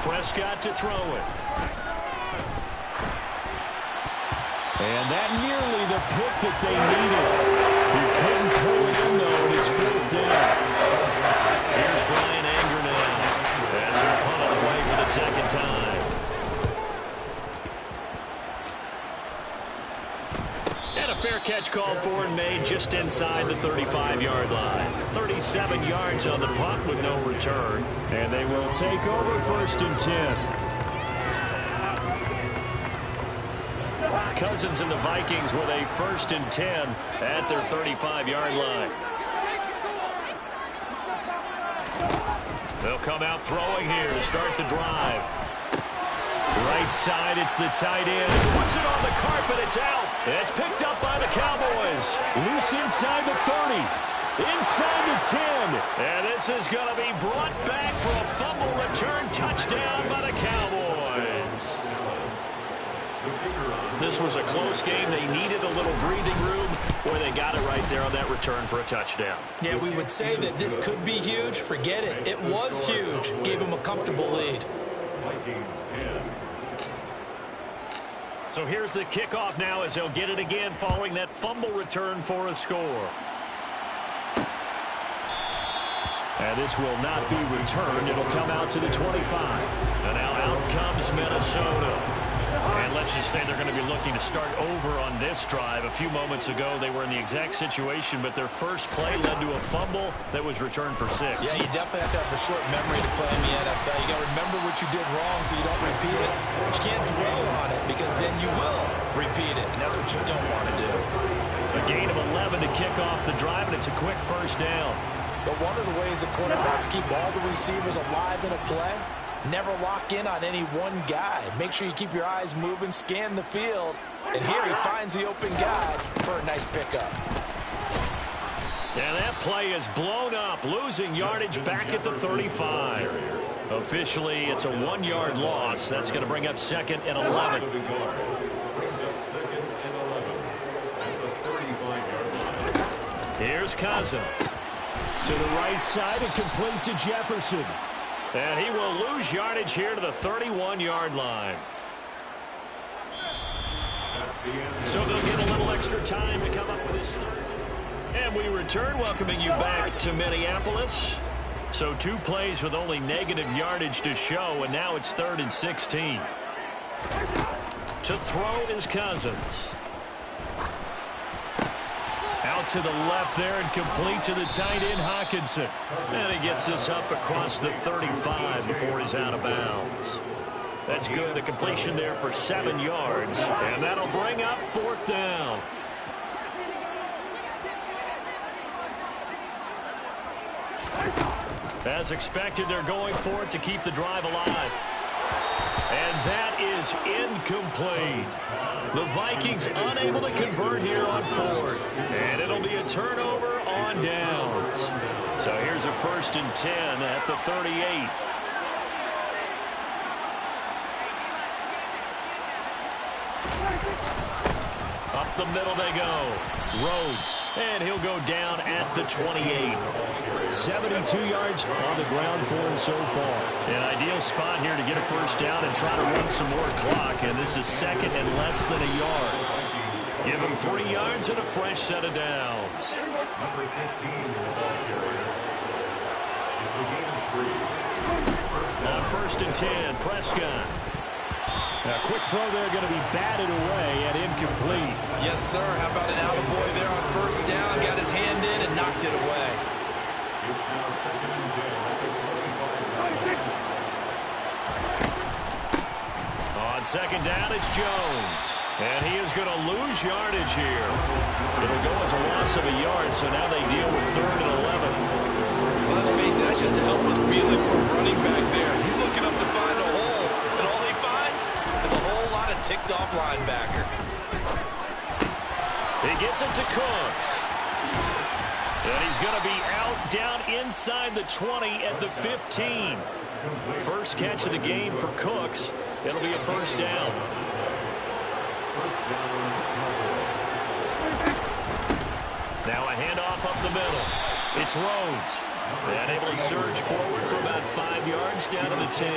Prescott to throw it. And that nearly the pick that they needed. He couldn't pull it in, though, and it's 4th down. Here's Brian Anger now as he'll punt it away for the 2nd time. Catch called for and made just inside the 35-yard line. 37 yards on the punt with no return. And they will take over 1st and 10. Cousins and the Vikings with a 1st and 10 at their 35-yard line. They'll come out throwing here to start the drive. Right side, it's the tight end. Puts it on the carpet, it's out. It's picked up by the Cowboys. Loose inside the 30. Inside the 10. And this is going to be brought back for a fumble return touchdown by the Cowboys. This was a close game. They needed a little breathing room. Boy, they got it right there on that return for a touchdown. Yeah, we would say that this could be huge. Forget it. It was huge. Gave them a comfortable lead. Vikings 10. So here's the kickoff now as they'll get it again following that fumble return for a score. And this will not be returned. It'll come out to the 25. And now out comes Minnesota. And let's just say they're going to be looking to start over on this drive. A few moments ago, they were in the exact situation, but their first play led to a fumble that was returned for 6. Yeah, you definitely have to have a short memory to play in the NFL. You got to remember what you did wrong so you don't repeat it. But you can't dwell on it because then you will repeat it, and that's what you don't want to do. A gain of 11 to kick off the drive, and it's a quick 1st down. But one of the ways that quarterbacks keep all the receivers alive in a play, never lock in on any one guy. Make sure you keep your eyes moving, scan the field. And here he finds the open guy for a nice pickup. And that play is blown up, losing yardage back at the 35. Officially, it's a 1-yard loss. That's going to bring up 2nd and 11. Here's Cousins. To the right side and complete to Jefferson. And he will lose yardage here to the 31-yard line. So they'll get a little extra time to come up with this. And we return, welcoming you back to Minneapolis. So 2 plays with only negative yardage to show, and now it's 3rd and 16. To throw is Cousins. Out to the left there and complete to the tight end, Hockenson. And he gets this up across the 35 before he's out of bounds. That's good. A completion there for 7 yards. And that'll bring up 4th down. As expected, they're going for it to keep the drive alive. And that is incomplete. The Vikings unable to convert here on 4th. And it'll be a turnover on downs. So here's a 1st and 10 at the 38. Up the middle they go. Rhodes. And he'll go down at the 28. 72 yards on the ground for him so far. An ideal spot here to get a 1st down and try to run some more clock. And this is 2nd and less than a yard. Give him 3 yards and a fresh set of downs. Number 15 in the ball carrier. It's a gain of 3. On 1st and 10, Prescott. A quick throw there going to be batted away and incomplete. Yes, sir. How about an attaboy there on 1st down? Got his hand in and knocked it away. It's now 2nd and 10 at the 25. On 2nd down, it's Jones. And he is going to lose yardage here. It'll go as a loss of a yard, so now they deal with 3rd and 11. Well, let's face it, that's just a helpless feeling for a running back there. He's looking up to find a hole, and all he finds is a whole lot of ticked-off linebacker. He gets it to Cooks. And he's going to be out down inside the 20 at the 15. First catch of the game for Cooks. It'll be a 1st down. Now a handoff up the middle. It's Rhodes. And able to surge forward for about 5 yards down to the 10.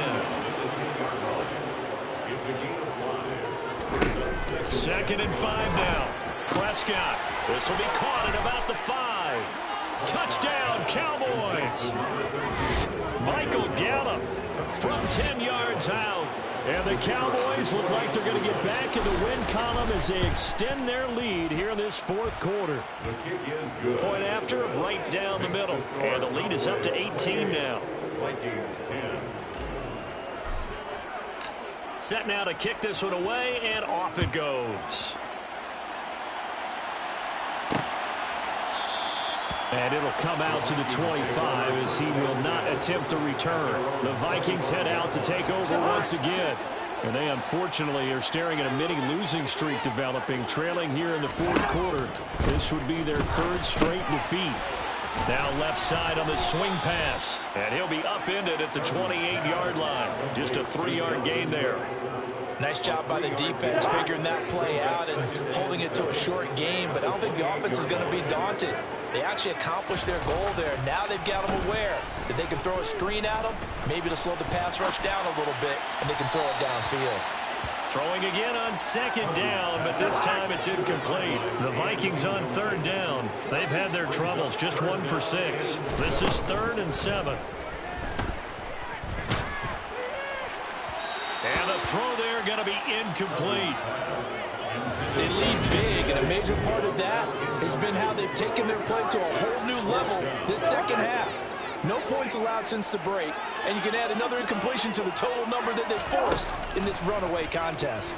2nd and 5 now. Prescott. This will be caught at about the 5. Touchdown, Cowboys. Michael Gallup from 10 yards out. And the Cowboys look like they're going to get back in the win column as they extend their lead here in this fourth quarter. The kick is good. Point after, right down the middle. And the lead is up to 18 now. Vikings 10. Set now to kick this one away, and off it goes. And it'll come out to the 25 as he will not attempt to return. The Vikings head out to take over once again. And they unfortunately are staring at a mini losing streak developing, trailing here in the fourth quarter. This would be their third straight defeat. Now left side on the swing pass. And he'll be upended at the 28-yard line. Just a 3-yard gain there. Nice job by the defense figuring that play out and holding it to a short game. But I don't think the offense is going to be daunted. They actually accomplished their goal there. Now they've got them aware that they can throw a screen at them, maybe to slow the pass rush down a little bit, and they can throw it downfield. Throwing again on second down, but this time it's incomplete. The Vikings on third down. They've had their troubles, just 1 for 6. This is 3rd and 7. And the throw there going to be incomplete. They lead big, and a major part of that has been how they've taken their play to a whole new level this second half. No points allowed since the break, and you can add another incompletion to the total number that they forced in this runaway contest.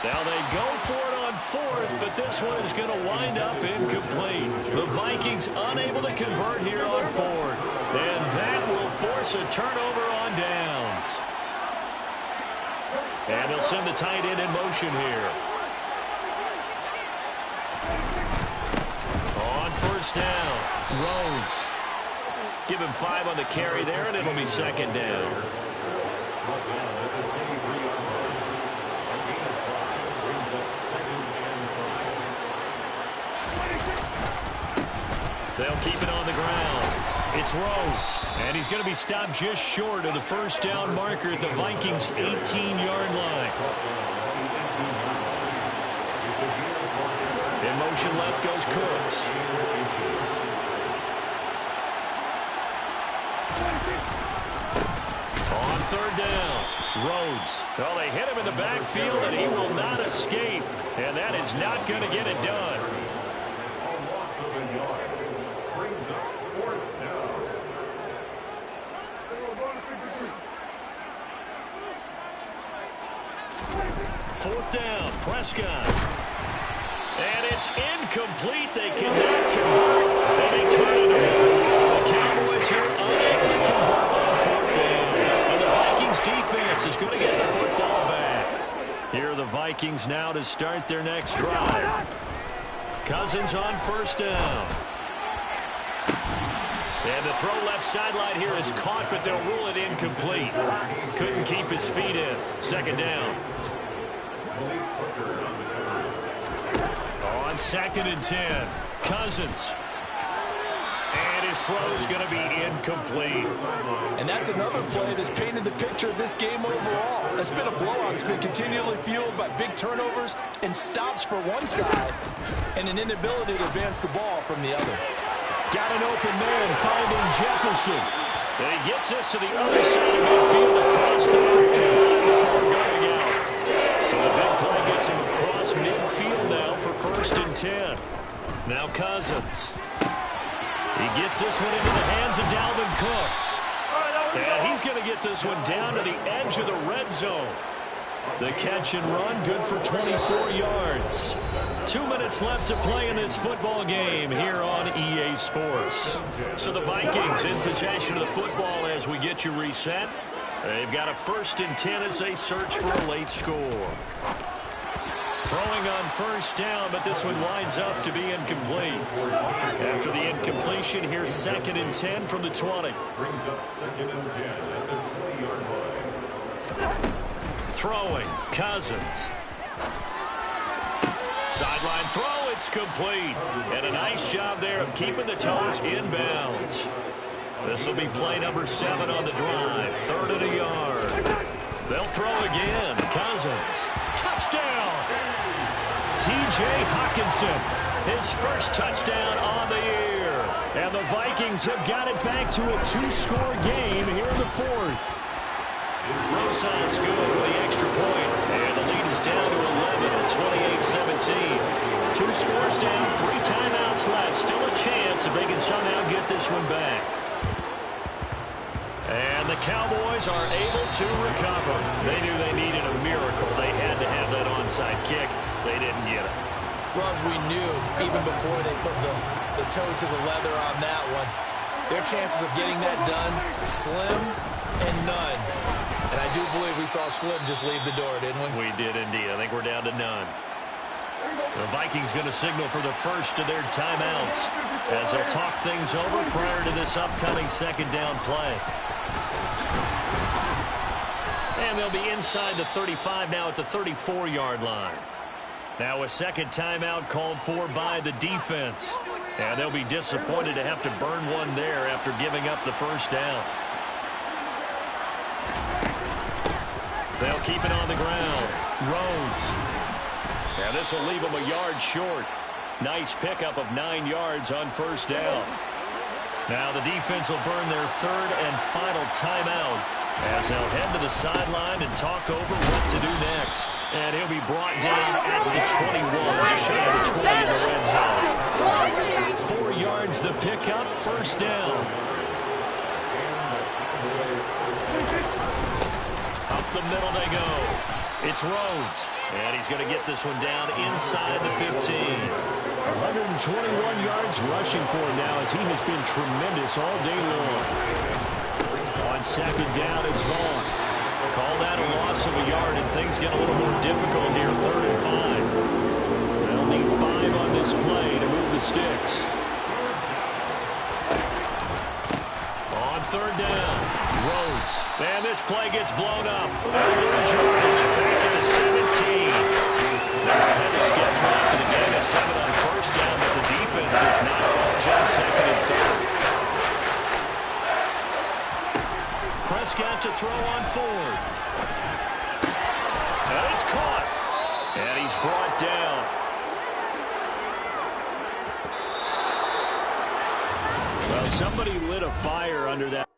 Now they go for it on 4th, but this one is going to wind up incomplete. The Vikings unable to convert here on 4th, and that will force a turnover on downs. And they'll send the tight end in motion here. On first down, Rhodes. Give him 5 on the carry there, and it'll be second down. They'll keep it on the ground. It's Rhodes, and he's going to be stopped just short of the first down marker at the Vikings' 18-yard line. In motion left goes Cooks. On third down, Rhodes. Well, they hit him in the backfield, and he will not escape, and that is not going to get it done. A loss of a yard. Brings up 4th down. Fourth down, Prescott. And it's incomplete. They cannot convert, and they turn it over. The Cowboys here unable to convert on 4th down. And the Vikings defense is going to get the football back. Here are the Vikings now to start their next drive. Cousins on first down. And the throw left sideline here is caught, but they'll rule it incomplete. Couldn't keep his feet in. Second down. On 2nd and 10, Cousins. And his throw is going to be incomplete. And that's another play that's painted the picture of this game overall. It's been a blowout. It's been continually fueled by big turnovers and stops for one side and an inability to advance the ball from the other. Got an open man finding Jefferson. And he gets this to the other side of midfield across the 45 before going out. So the big play gets him across midfield now for 1st and 10. Now Cousins. He gets this one into the hands of Dalvin Cook. And he's going to get this one down to the edge of the red zone. The catch and run, good for 24 yards. 2 minutes left to play in this football game here on EA Sports. So the Vikings in possession of the football as we get you reset. They've got a 1st and 10 as they search for a late score. Throwing on first down, but this one winds up to be incomplete. After the incompletion, here's 2nd and 10 from the 20. Brings up 2nd and 10 at the 20-yard line. Throwing, Cousins. Sideline throw, it's complete. And a nice job there of keeping the toes inbounds. This will be play number 7 on the drive. 3rd and a yard. They'll throw again. Cousins. Touchdown! T.J. Hockenson. His first touchdown on the year. And the Vikings have got it back to a 2-score game here in the 4th. Rosas good with the extra point, and the lead is down to 11 at 28-17. 2 scores down, 3 timeouts left. Still a chance if they can somehow get this one back. And the Cowboys are able to recover. They knew they needed a miracle. They had to have that onside kick. They didn't get it. Well, as we knew, even before they put the toe to the leather on that one, their chances of getting that done, slim and none. And I do believe we saw Slim just leave the door, didn't we? We did indeed. I think we're down to none. The Vikings going to signal for the first of their timeouts as they'll talk things over prior to this upcoming second down play. And they'll be inside the 35 now at the 34-yard line. Now a second timeout called for by the defense. And they'll be disappointed to have to burn one there after giving up the first down. They'll keep it on the ground. Rhodes. Now this will leave them a yard short. Nice pickup of 9 yards on first down. Now the defense will burn their third and final timeout as they'll head to the sideline and talk over what to do next. And he'll be brought down at the 21, just shy of the 20 in the red zone. 4 yards the pickup, first down. Up the middle they go. It's Rhodes. And he's going to get this one down inside the 15. 121 yards rushing for him now as he has been tremendous all day long. On second down, it's Vaughn. Call that a loss of a yard, and things get a little more difficult here, 3rd and 5. They'll need 5 on this play to move the sticks. On 3rd down, Rhodes. And this play gets blown up. They'll lose yardage back at the 17. They're ahead of schedule after the gain of 7 on first down, but the defense does not budge on second and 3rd. Prescott to throw on 4th. And it's caught. And he's brought down. Well, somebody lit a fire under that.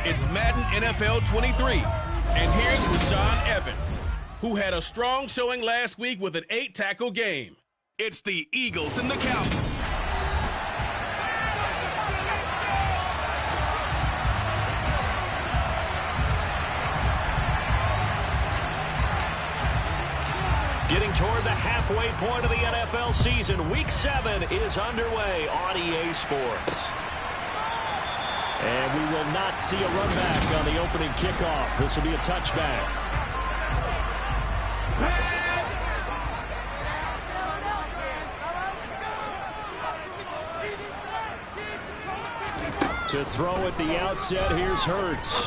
It's Madden NFL 23, and here's Rashaan Evans, who had a strong showing last week with an 8-tackle game. It's the Eagles and the Cowboys. Getting toward the halfway point of the NFL season, Week 7 is underway on EA Sports. And we will not see a run back on the opening kickoff. This will be a touchback. To throw at the outset, here's Hurts.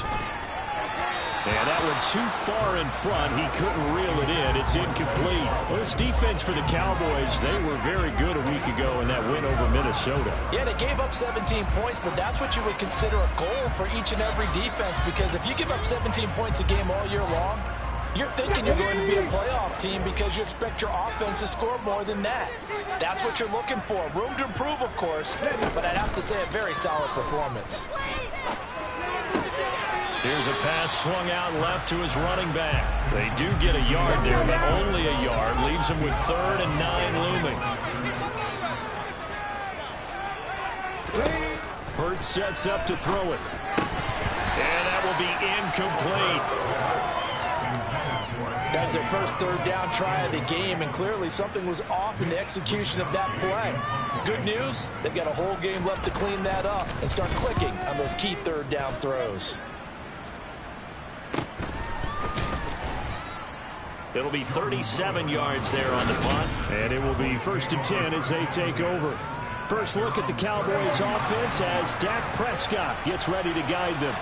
And that one too far in front. He couldn't reel it in. It's incomplete. Well, this defense for the Cowboys, they were very good a week ago in that win over Minnesota. Yeah, they gave up 17 points, but that's what you would consider a goal for each and every defense, because if you give up 17 points a game all year long, you're thinking you're going to be a playoff team because you expect your offense to score more than that. That's what you're looking for. Room to improve, of course, but I'd have to say a very solid performance. Here's a pass swung out left to his running back. They do get a yard there, but only a yard. Leaves him with 3rd and 9 looming. Hurts sets up to throw it. And that will be incomplete. That's their first 3rd down try of the game, and clearly something was off in the execution of that play. Good news, they've got a whole game left to clean that up and start clicking on those key 3rd down throws. It'll be 37 yards there on the punt, and it will be 1st and 10 as they take over. First look at the Cowboys offense as Dak Prescott gets ready to guide them.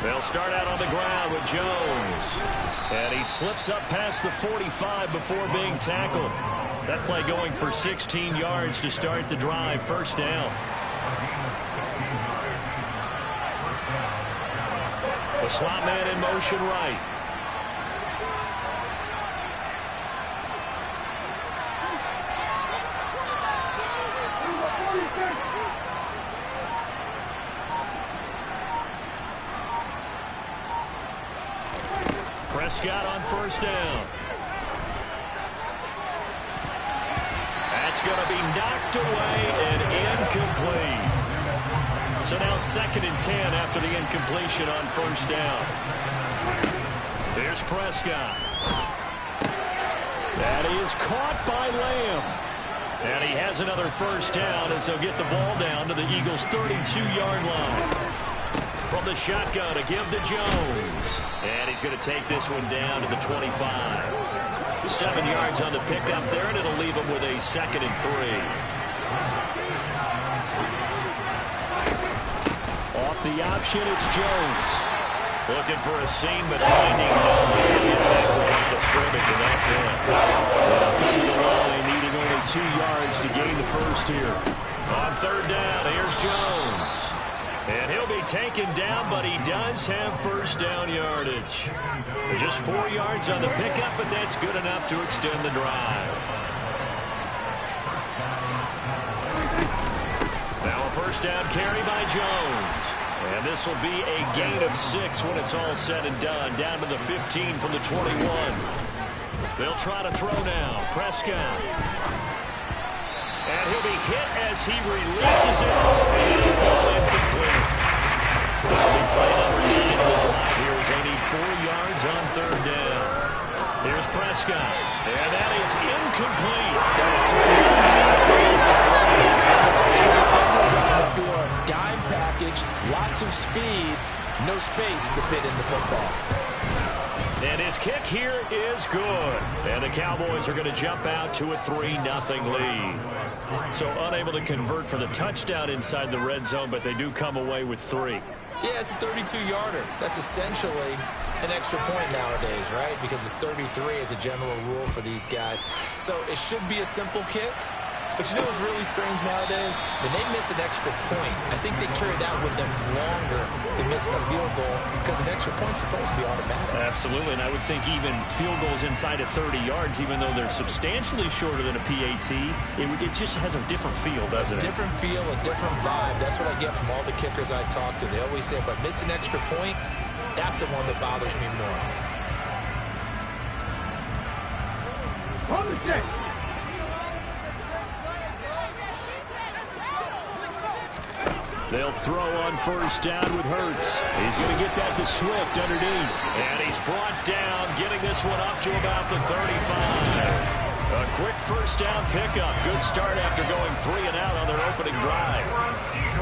They'll start out on the ground with Jones. And he slips up past the 45 before being tackled. That play going for 16 yards to start the drive. 1st down. The slot man in motion right. Prescott on 1st down. That's going to be knocked away and incomplete. So now 2nd and 10 after the incompletion on 1st down. There's Prescott. That is caught by Lamb. And he has another 1st down as they'll get the ball down to the Eagles' 32-yard line. From the shotgun, a give to Jones. And he's going to take this one down to the 25. 7 yards on the pickup there, and it'll leave him with a 2nd and 3. Off the option, it's Jones. Looking for a seam, but finding none. Get back to the scrimmage, and that's it. Well, coming to the line, needing only 2 yards to gain the 1st here. On 3rd down, here's Jones. And he'll be taken down, but he does have 1st down yardage. There's just 4 yards on the pickup, but that's good enough to extend the drive. Now a 1st down carry by Jones. And this will be a gain of 6 when it's all said and done. Down to the 15 from the 21. They'll try to throw now. Prescott. And he'll be hit as he releases it. And it'll fall incomplete. This will be play number 9 of the drive here as they need 4 yards on 3rd down. Here's Prescott. And that is incomplete. Dime package, lots of speed, no space to fit in the football. And his kick here is good. And the Cowboys are going to jump out to a 3-0 lead. So unable to convert for the touchdown inside the red zone, but they do come away with 3. Yeah, it's a 32-yarder. That's essentially an extra point nowadays, right? Because it's 33 as a general rule for these guys. So it should be a simple kick. But you know what's really strange nowadays? When they miss an extra point, I think they carry that with them longer than missing a field goal because an extra point's supposed to be automatic. Absolutely, and I would think even field goals inside of 30 yards, even though they're substantially shorter than a PAT, it just has a different feel, doesn't it? A different feel, a different vibe. That's what I get from all the kickers I talk to. They always say if I miss an extra point, that's the one that bothers me more. They'll throw on first down with Hurts. He's going to get that to Swift underneath. And he's brought down, getting this one up to about the 35. A quick first down pickup. Good start after going 3 and out on their opening drive.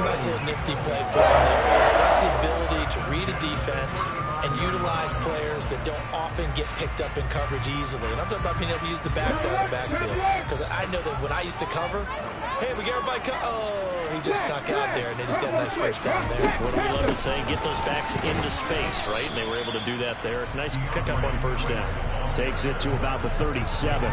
Nice little nifty play for him there. That's the ability to read a defense and utilize players that don't often get picked up in coverage easily. And I'm talking about being able to use the backside of the backfield. Because I know that when I used to cover, hey, we got everybody oh, he just snuck out there, and they just got a nice first down there. What do we love to say? Get those backs into space, right? And they were able to do that there. Nice pickup on first down. Takes it to about the 37.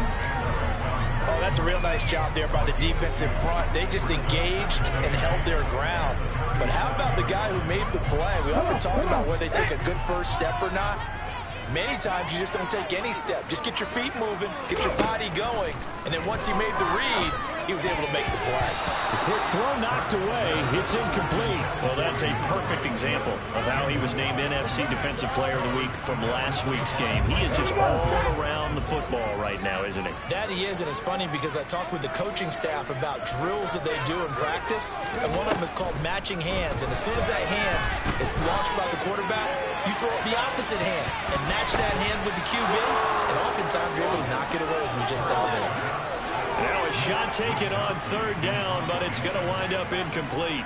Oh, that's a real nice job there by the defense in front. They just engaged and held their ground. But how about the guy who made the play? We often talk about whether they take a good first step or not. Many times you just don't take any step. Just get your feet moving, get your body going, and then once he made the read, he was able to make the play. The quick throw knocked away. It's incomplete. Well, that's a perfect example of how he was named NFC Defensive Player of the Week from last week's game. He is just all around the football right now, isn't he? That he is, and it's funny because I talked with the coaching staff about drills that they do in practice, and one of them is called matching hands. And as soon as that hand is launched by the quarterback, you throw up the opposite hand and match that hand with the QB, and oftentimes you're able to knock it away, as we just saw there. Now a shot taken on third down, but it's going to wind up incomplete.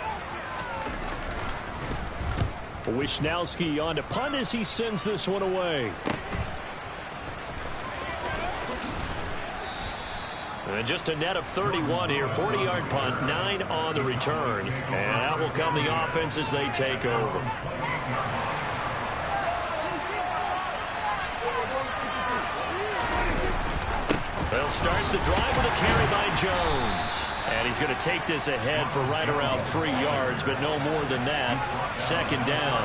Wishnowski on to punt as he sends this one away. And just a net of 31 here. 40-yard punt, 9 on the return. And out will come the offense as they take over. They'll start the drive with a carry by Jones. And he's going to take this ahead for right around 3 yards, but no more than that. Second down.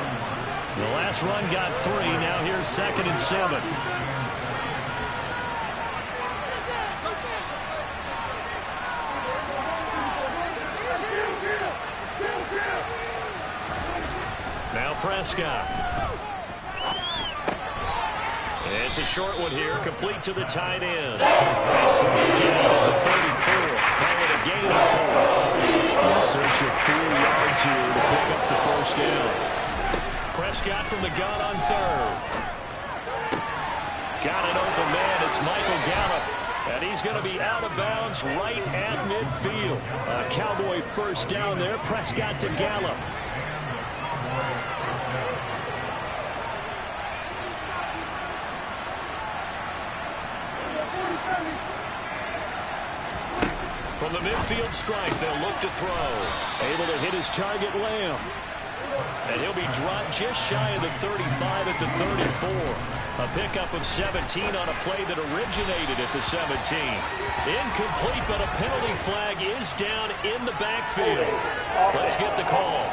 The last run got 3. Now here's 2nd and 7. Now Prescott. It's a short one here, complete to the tight end. He's brought down at the 34. Call it a gain of 4. In search of 4 yards here to pick up the first down. Prescott from the gun on third. Got an open man. It's Michael Gallup. And he's going to be out of bounds right at midfield. A Cowboy first down there. Prescott to Gallup. From the midfield stripe, they'll look to throw. Able to hit his target, Lamb. And he'll be dropped just shy of the 35 at the 34. A pickup of 17 on a play that originated at the 17. Incomplete, but a penalty flag is down in the backfield. Let's get the call.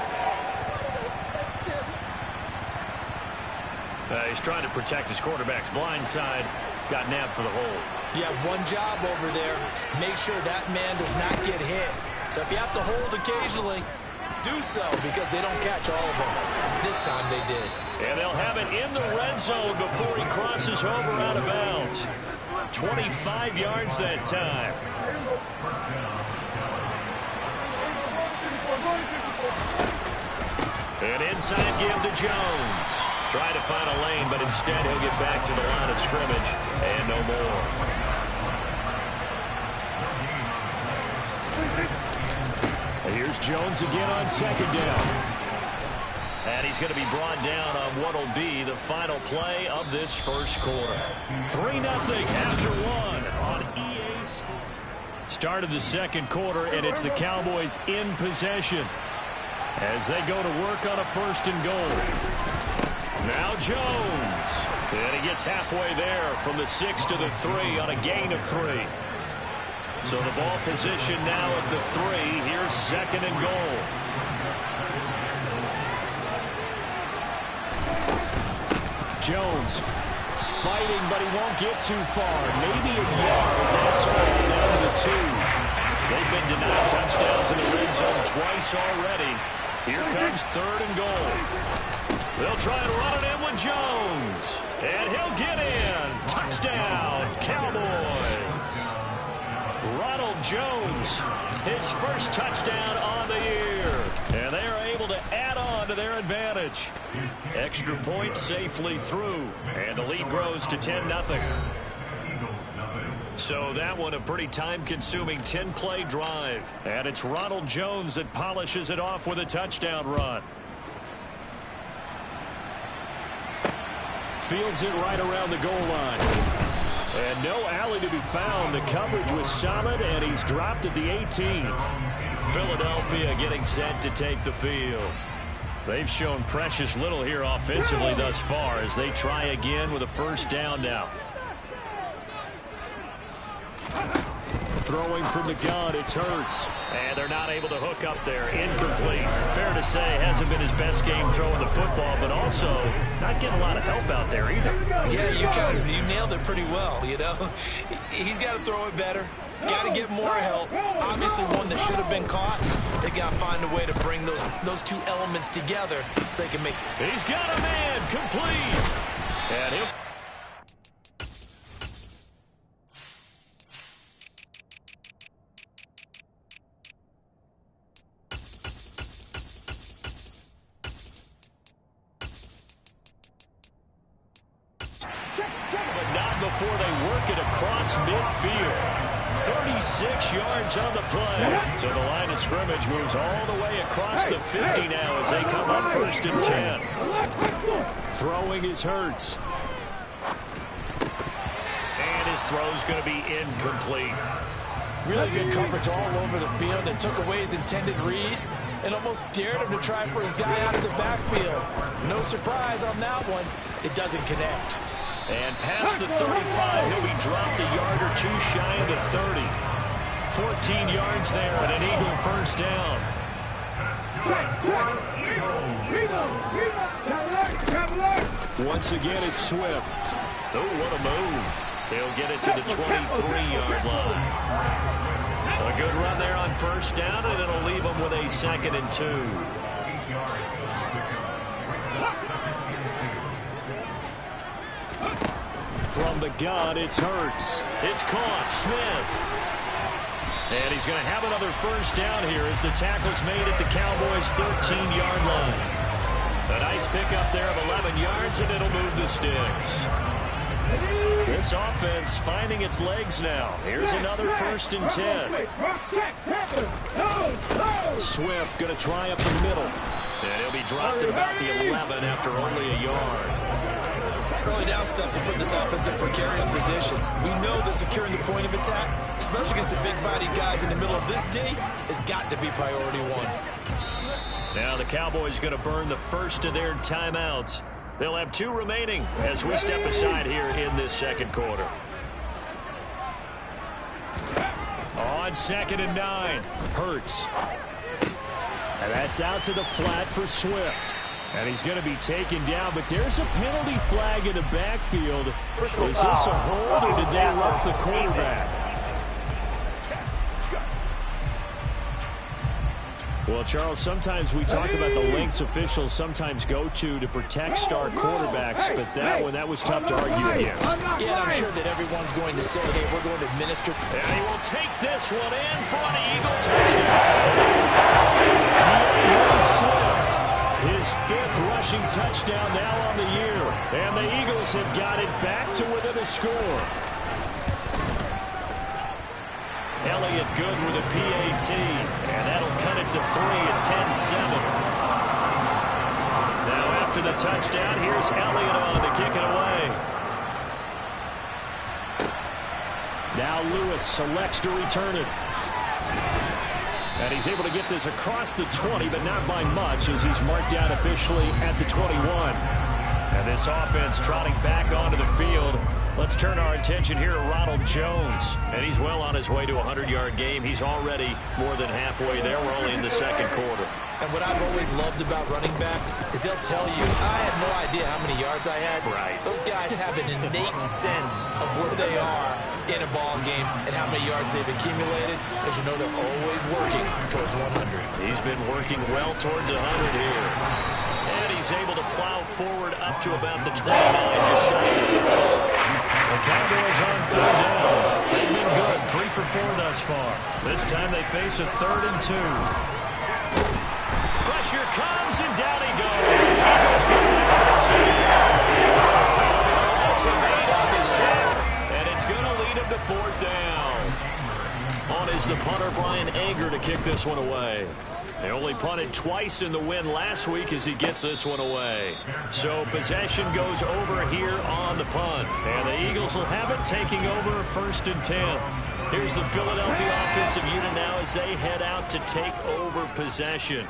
He's trying to protect his quarterback's blind side. Got nabbed for the hold. You have one job over there. Make sure that man does not get hit. So if you have to hold occasionally, do so because they don't catch all of them. This time they did. And they'll have it in the red zone before he crosses over out of bounds. 25 yards that time. An inside give to Jones. Trying to find a lane, but instead he'll get back to the line of scrimmage and no more. Here's Jones again on second down. And he's going to be brought down on what will be the final play of this first quarter. 3-0 after 1 on EA Sports. Start of the second quarter, and it's the Cowboys in possession as they go to work on a 1st and goal. Now Jones. And he gets halfway there from the 6 to the 3 on a gain of 3. So the ball position now at the 3. Here's second and goal. Jones fighting, but he won't get too far. Maybe a yard. That's all, down to the 2. They've been denied touchdowns in the red zone twice already. Here comes third and goal. They'll try and run it in with Jones. And he'll get in. Touchdown, Cowboys. Ronald Jones, his first touchdown on the year. And they are able to add on to their advantage. Extra point safely through. And the lead grows to 10-0. So that one a pretty time-consuming 10-play drive. And it's Ronald Jones that polishes it off with a touchdown run. Fields it right around the goal line. And no alley to be found. The coverage was solid, and he's dropped at the 18. Philadelphia getting set to take the field. They've shown precious little here offensively thus far as they try again with a first down now. Throwing from the gun, it's Hurts. And they're not able to hook up there. Incomplete. Fair to say, hasn't been his best game throwing the football, but also not getting a lot of help out there either. Yeah, you nailed it pretty well, you know. He's got to throw it better. Got to get more help. Obviously one that should have been caught. They got to find a way to bring those two elements together so they can make... He's got a man. Complete. And he'll... before they work it across midfield. 36 yards on the play. So the line of scrimmage moves all the way across the 50 now as they come up first and 10. Throwing is Hurts. And his throw's going to be incomplete. Really good coverage all over the field and took away his intended read and almost dared him to try for his guy out of the backfield. No surprise on that one. It doesn't connect. And past the 35, he'll be dropped a yard or two shy of the 30. 14 yards there and an Eagle first down. Once again, it's Swift. Oh, what a move. He'll get it to the 23-yard line. A good run there on first down, and it'll leave him with a 2nd and 2. From the gun, it's Hurts. It's caught. Smith. And he's going to have another first down here as the tackle's made at the Cowboys' 13-yard line. A nice pickup there of 11 yards, and it'll move the sticks. This offense finding its legs now. Here's another 1st and 10. Swift going to try up the middle. And he'll be dropped at about the 11 after only a yard. Early down stuff to put this offense in precarious position. We know that securing the point of attack, especially against the big-bodied guys in the middle of this D, has got to be priority one. Now the Cowboys going to burn the first of their timeouts. They'll have 2 remaining as we step aside here in this second quarter. On 2nd and 9, Hurts. And that's out to the flat for Swift. And he's going to be taken down, but there's a penalty flag in the backfield. Is this a hold, or did they rough the quarterback? Well, Charles, sometimes we talk about the lengths officials sometimes go to protect star quarterbacks, but that was tough to argue against. Yeah, I'm sure that everyone's going to say, hey, we're going to administer. And he will take this one in for an Eagle touchdown. Swift, his 5th rushing touchdown now on the year. And the Eagles have got it back to within a score. Elliott good with a PAT, and that'll cut it to 3 at 10-7. Now after the touchdown, here's Elliott on to kick it away. Now Lewis selects to return it. And he's able to get this across the 20, but not by much as he's marked down officially at the 21. And this offense trotting back onto the field Let's turn our attention here to Ronald Jones. And he's well on his way to a 100-yard game. He's already more than halfway there. We're only in the second quarter. And what I've always loved about running backs is they'll tell you, I had no idea how many yards I had. Right. Those guys have an innate sense of where they are in a ball game and how many yards they've accumulated, because you know they're always working towards 100. He's been working well towards 100 here. And he's able to plow forward up to about the 29, just shy of the 30. The Cowboys on third down. They've been good, 3 for 4 thus far. This time they face a 3rd and 2. Pressure comes, and down he goes. The Eagles get that for the save. And it's going to lead him to 4th down. On is the punter, Brian Anger, to kick this one away. They only punted twice in the win last week as he gets this one away. So possession goes over here on the punt. And the Eagles will have it, taking over 1st and 10. Here's the Philadelphia offensive unit now as they head out to take over possession.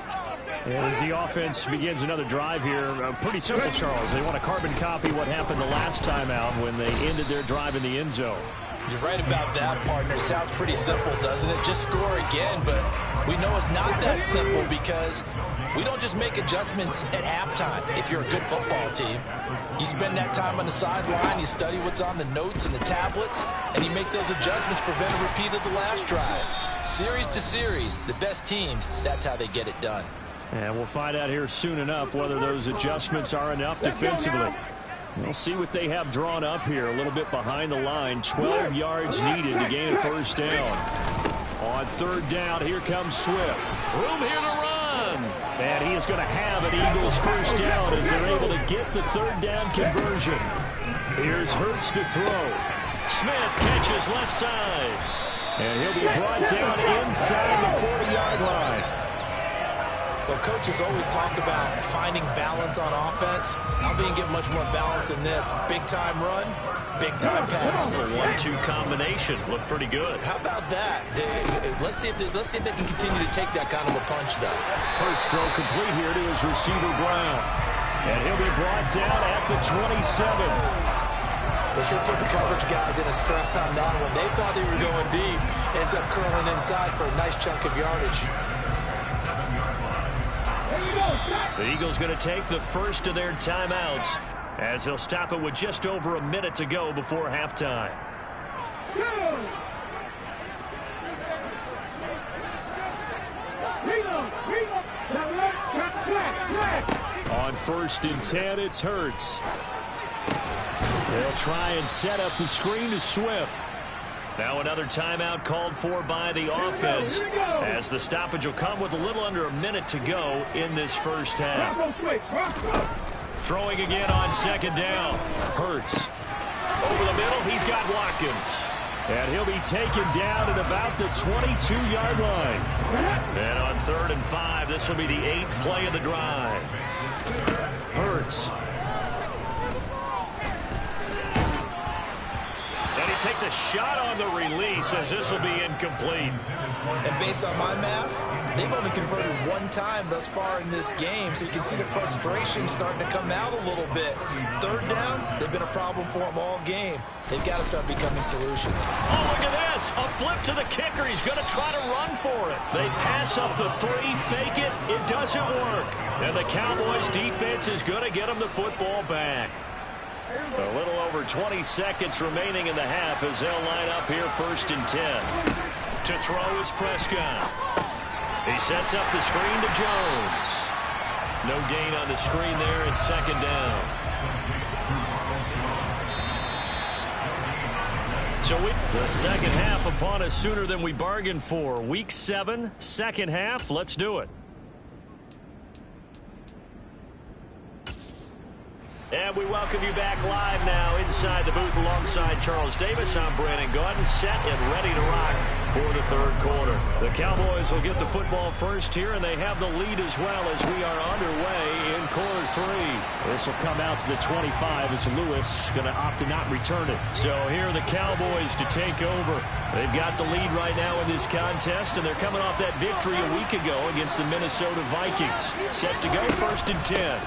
And as the offense begins another drive here, pretty simple, Charles. They want to carbon copy what happened the last time out when they ended their drive in the end zone. You're right about that, partner. Sounds pretty simple, doesn't it? Just score again, but we know it's not that simple because we don't just make adjustments at halftime. If you're a good football team, you spend that time on the sideline, you study what's on the notes and the tablets, and you make those adjustments, prevent a repeat of the last drive. Series to series, the best teams, that's how they get it done. And we'll find out here soon enough whether those adjustments are enough defensively. We'll see what they have drawn up here. A little bit behind the line. 12 yards needed to gain a 1st down. On 3rd down, here comes Swift. Room here to run. And he is going to have an Eagles 1st down as they're able to get the 3rd down conversion. Here's Hurts to throw. Smith catches left side. And he'll be brought down inside the 40-yard line. Well, coaches always talk about finding balance on offense. I don't think you get much more balance than this. Big-time run, big-time pass. A 1-2 combination. Looked pretty good. How about that? Let's see if they can continue to take that kind of a punch, though. Hurts throw complete here to his receiver, Brown. And he'll be brought down at the 27. They should put the coverage guys in a stress on that one. They thought they were going deep. Ends up curling inside for a nice chunk of yardage. The Eagles going to take the first of their timeouts as they'll stop it with just over a minute to go before halftime. On 1st and 10, it's Hurts. They'll try and set up the screen to Swift. Now another timeout called for by the offense as the stoppage will come with a little under a minute to go in this first half. Throwing again on 2nd down. Hurts. Over the middle, he's got Watkins. And he'll be taken down at about the 22-yard line. And on 3rd and 5, this will be the 8th play of the drive. Hurts. And he takes a shot on the release as this will be incomplete. And based on my math, they've only converted 1 time thus far in this game, so you can see the frustration starting to come out a little bit. 3rd downs, they've been a problem for them all game. They've got to start becoming solutions. Oh, look at this. A flip to the kicker. He's going to try to run for it. They pass up the 3, fake it. It doesn't work. And the Cowboys defense is going to get them the football back. A little over 20 seconds remaining in the half as they'll line up here 1st and 10. To throw is Prescott. He sets up the screen to Jones. No gain on the screen there at 2nd down. So the second half upon us sooner than we bargained for. Week 7, second half. Let's do it. And we welcome you back live now inside the booth alongside Charles Davis. I'm Brandon Gaudin, set and ready to rock for the 3rd quarter. The Cowboys will get the football first here, and they have the lead as well as we are underway in quarter 3. This will come out to the 25 as Lewis going to opt to not return it. So here are the Cowboys to take over. They've got the lead right now in this contest, and they're coming off that victory a week ago against the Minnesota Vikings. Set to go 1st and 10.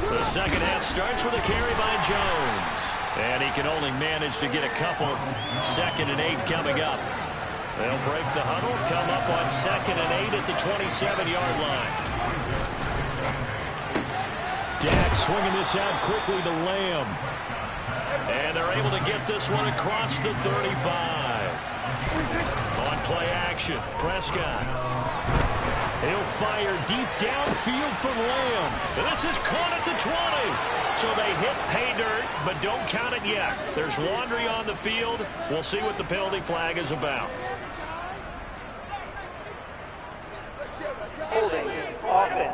The second half starts with a carry by Jones. And he can only manage to get a couple. 2nd and 8 coming up. They'll break the huddle, come up on 2nd and 8 at the 27-yard line. Dak swinging this out quickly to Lamb. And they're able to get this one across the 35. On play action, Prescott. He'll fire deep downfield from Lamb. And this is caught at the 20. So they hit pay dirt, but don't count it yet. There's laundry on the field. We'll see what the penalty flag is about. Holding offense.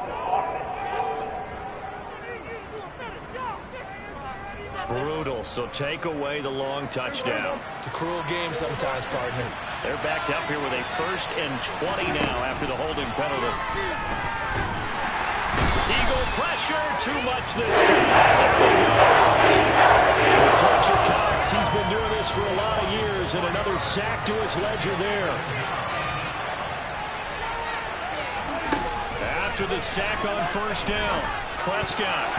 Brutal, so take away the long touchdown. It's a cruel game sometimes, partner. They're backed up here with a 1st and 20 now after the holding penalty. Eagle pressure, too much this time. Fletcher Cox, he's been doing this for a lot of years, and another sack to his ledger there. After the sack on 1st down, Prescott.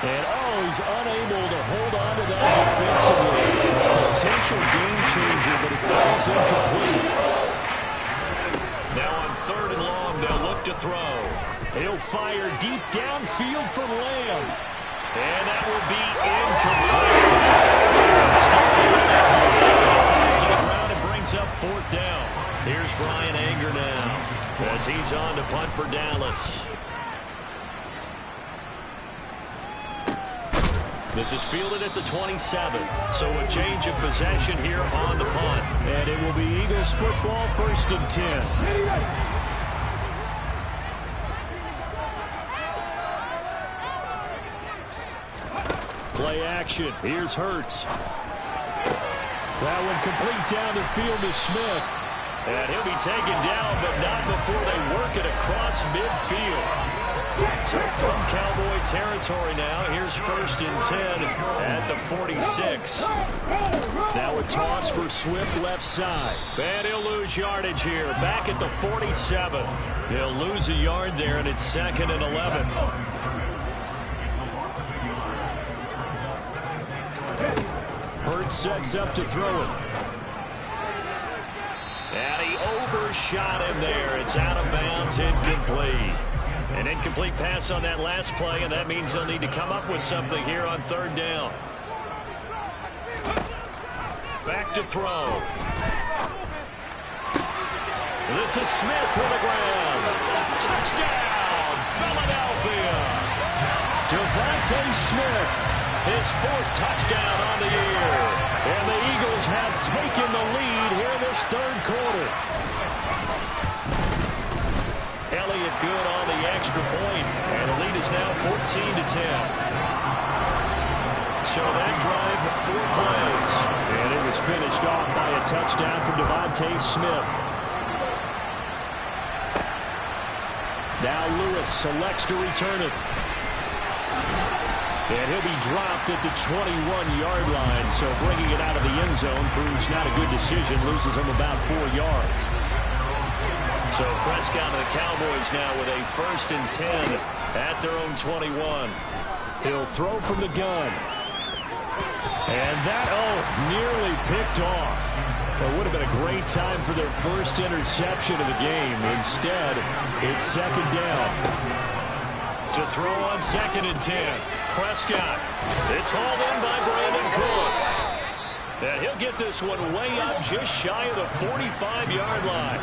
And, he's unable to hold on to that defensively. Potential game changer, but it falls incomplete. Now on 3rd and long, they'll look to throw. He'll fire deep downfield from Lamb. And that will be incomplete. Around and brings up 4th down. Here's Brian Anger now as he's on to punt for Dallas. This is fielded at the 27. So a change of possession here on the punt. And it will be Eagles football, 1st and 10. Play action. Here's Hurts. That one complete down the field to Smith. And he'll be taken down, but not before they work it across midfield. So from Cowboy territory now, here's 1st and 10 at the 46. Now a toss for Swift left side. And he'll lose yardage here, back at the 47. He'll lose a yard there, and it's 2nd and 11. Hurts sets up to throw it. And he overshot him there. It's out of bounds, incomplete. An incomplete pass on that last play, and that means they'll need to come up with something here on 3rd down. Back to throw. This is Smith with the ground. Touchdown, Philadelphia. Devontae Smith, his 4th touchdown on the year. And the Eagles have taken the lead here in this 3rd quarter. Elliott good on the extra point, and the lead is now 14-10. So that drive, 4 plays. And it was finished off by a touchdown from Devontae Smith. Now Lewis selects to return it. And he'll be dropped at the 21-yard line, so bringing it out of the end zone proves not a good decision, loses him about 4 yards. So Prescott and the Cowboys now with a 1st and 10 at their own 21. He'll throw from the gun. And that, nearly picked off. It would have been a great time for their first interception of the game. Instead, it's 2nd down. To throw on 2nd and 10. Prescott. It's hauled in by Brandon Cooks. And he'll get this one way up just shy of the 45-yard line.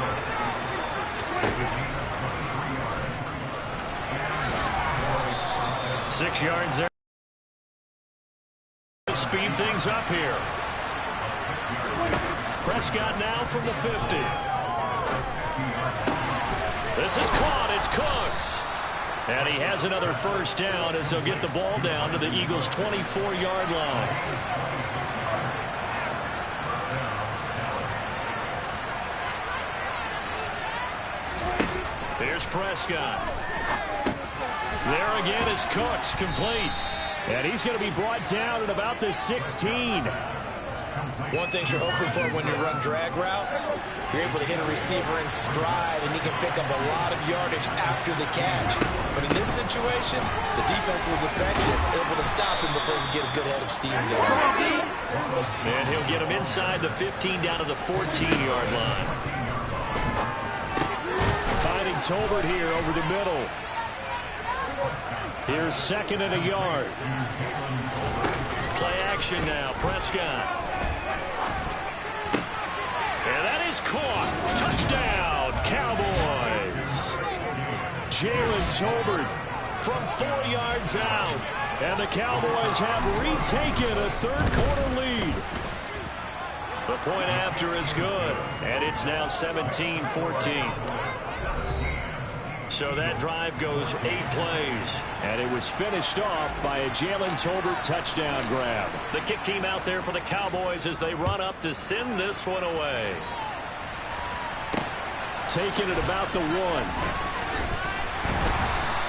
6 yards there. Speed things up here. Prescott now from the 50. This is caught. It's Cooks. And he has another 1st down as they'll get the ball down to the Eagles' 24-yard line. Here's Prescott. There again is Cooks, complete. And he's going to be brought down at about the 16. One thing you're hoping for when you run drag routes, you're able to hit a receiver in stride, and he can pick up a lot of yardage after the catch. But in this situation, the defense was effective, able to stop him before he could get a good head of steam going. And he'll get him inside the 15 down to the 14-yard line. Finding Tolbert here over the middle. Here's 2nd and a yard. Play action now. Prescott. And that is caught. Touchdown, Cowboys. Jalen Tolbert from 4 yards out. And the Cowboys have retaken a third-quarter lead. The point after is good. And it's now 17-14. So that drive goes 8 plays. And it was finished off by a Jalen Tolbert touchdown grab. The kick team out there for the Cowboys as they run up to send this one away. Taking it about the 1.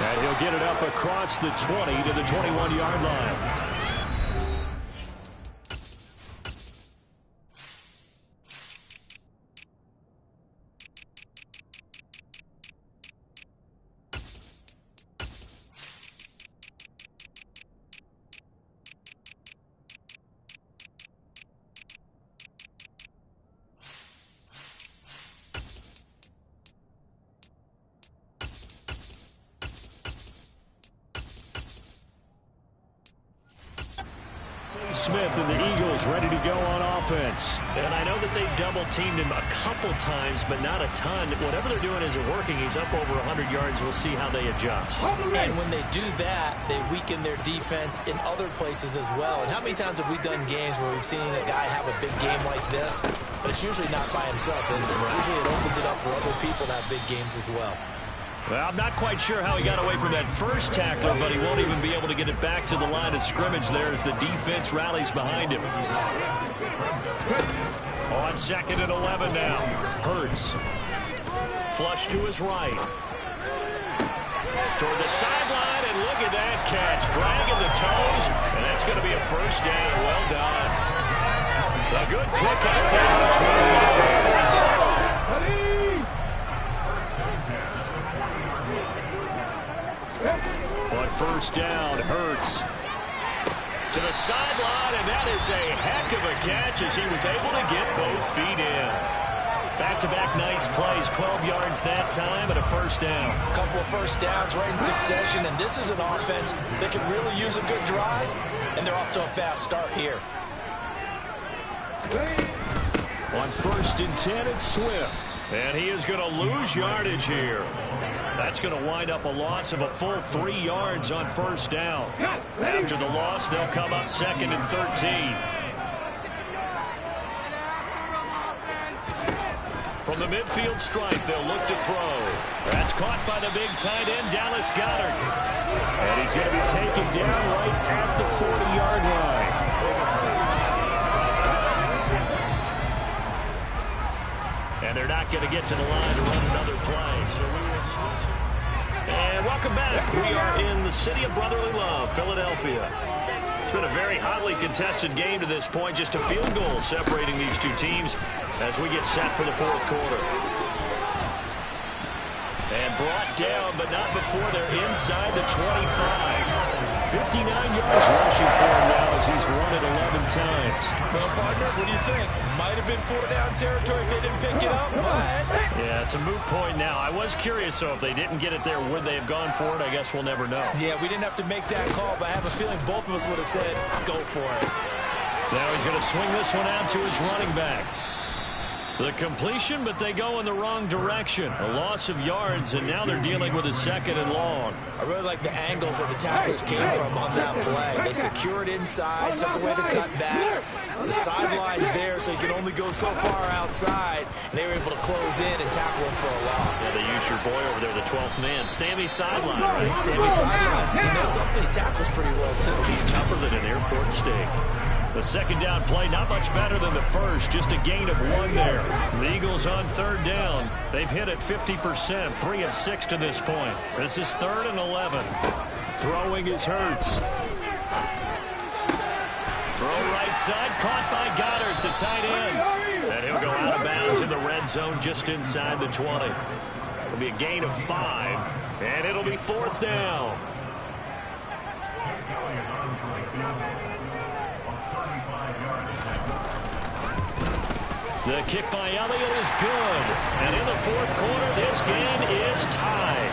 And he'll get it up across the 20 to the 21-yard line. Smith and the Eagles ready to go on offense. And I know that they've double-teamed him a couple times, but not a ton. Whatever they're doing isn't working. He's up over 100 yards. We'll see how they adjust. And when they do that, they weaken their defense in other places as well. And how many times have we done games where we've seen a guy have a big game like this? But it's usually not by himself, is it? Usually it opens it up for other people to have big games as well. Well, I'm not quite sure how he got away from that first tackler, but he won't even be able to get it back to the line of scrimmage there as the defense rallies behind him. On 2nd and 11 now. Hurts. Flush to his right. Toward the sideline, and look at that catch. Dragging the toes, and that's going to be a first down. Well done. A good pick up there between the yards. On first down, Hurts to the sideline, and that is a heck of a catch as he was able to get both feet in. Back-to-back nice plays, 12 yards that time, and a first down. A couple of first downs right in succession, and this is an offense that can really use a good drive, and they're off to a fast start here. On 1st and 10, it's Swift. And he is going to lose yardage here. That's going to wind up a loss of a full 3 yards on first down. After the loss, they'll come up 2nd and 13. From the midfield stripe, they'll look to throw. That's caught by the big tight end, Dallas Goedert. And he's going to be taken down right at the 40-yard line. And they're not going to get to the line to run another play. So we will switch. And welcome back. We are in the city of brotherly love, Philadelphia. It's been a very hotly contested game to this point. Just a field goal separating these two teams as we get set for the 4th quarter. And brought down, but not before they're inside the 25. 59 yards rushing for him now as he's run it 11 times. Well, partner, what do you think? Might have been 4-down territory if they didn't pick it up, but... Yeah, it's a moot point now. I was curious, so if they didn't get it there, would they have gone for it? I guess we'll never know. Yeah, we didn't have to make that call, but I have a feeling both of us would have said, go for it. Now he's going to swing this one out to his running back. The completion, but they go in the wrong direction. A loss of yards, and now they're dealing with a 2nd and long. I really like the angles that the tacklers came from on that play. They secured inside, took away the cutback. The sideline's there, so he can only go so far outside. And they were able to close in and tackle him for a loss. Yeah, they used your boy over there, the 12th man, Sammy Sideline. Right? Sammy Sideline. You know something? He tackles pretty well, too. He's tougher than an airport steak. The 2nd down play, not much better than the first, just a gain of 1 there. The Eagles on 3rd down. They've hit it 50%, 3 of 6 to this point. This is 3rd and 11. Throwing is Hurts. Throw right side, caught by Goddard. The the tight end. And he'll go out of bounds in the red zone just inside the 20. It'll be a gain of 5, and it'll be 4th down. The kick by Elliott is good. And in the 4th quarter, this game is tied.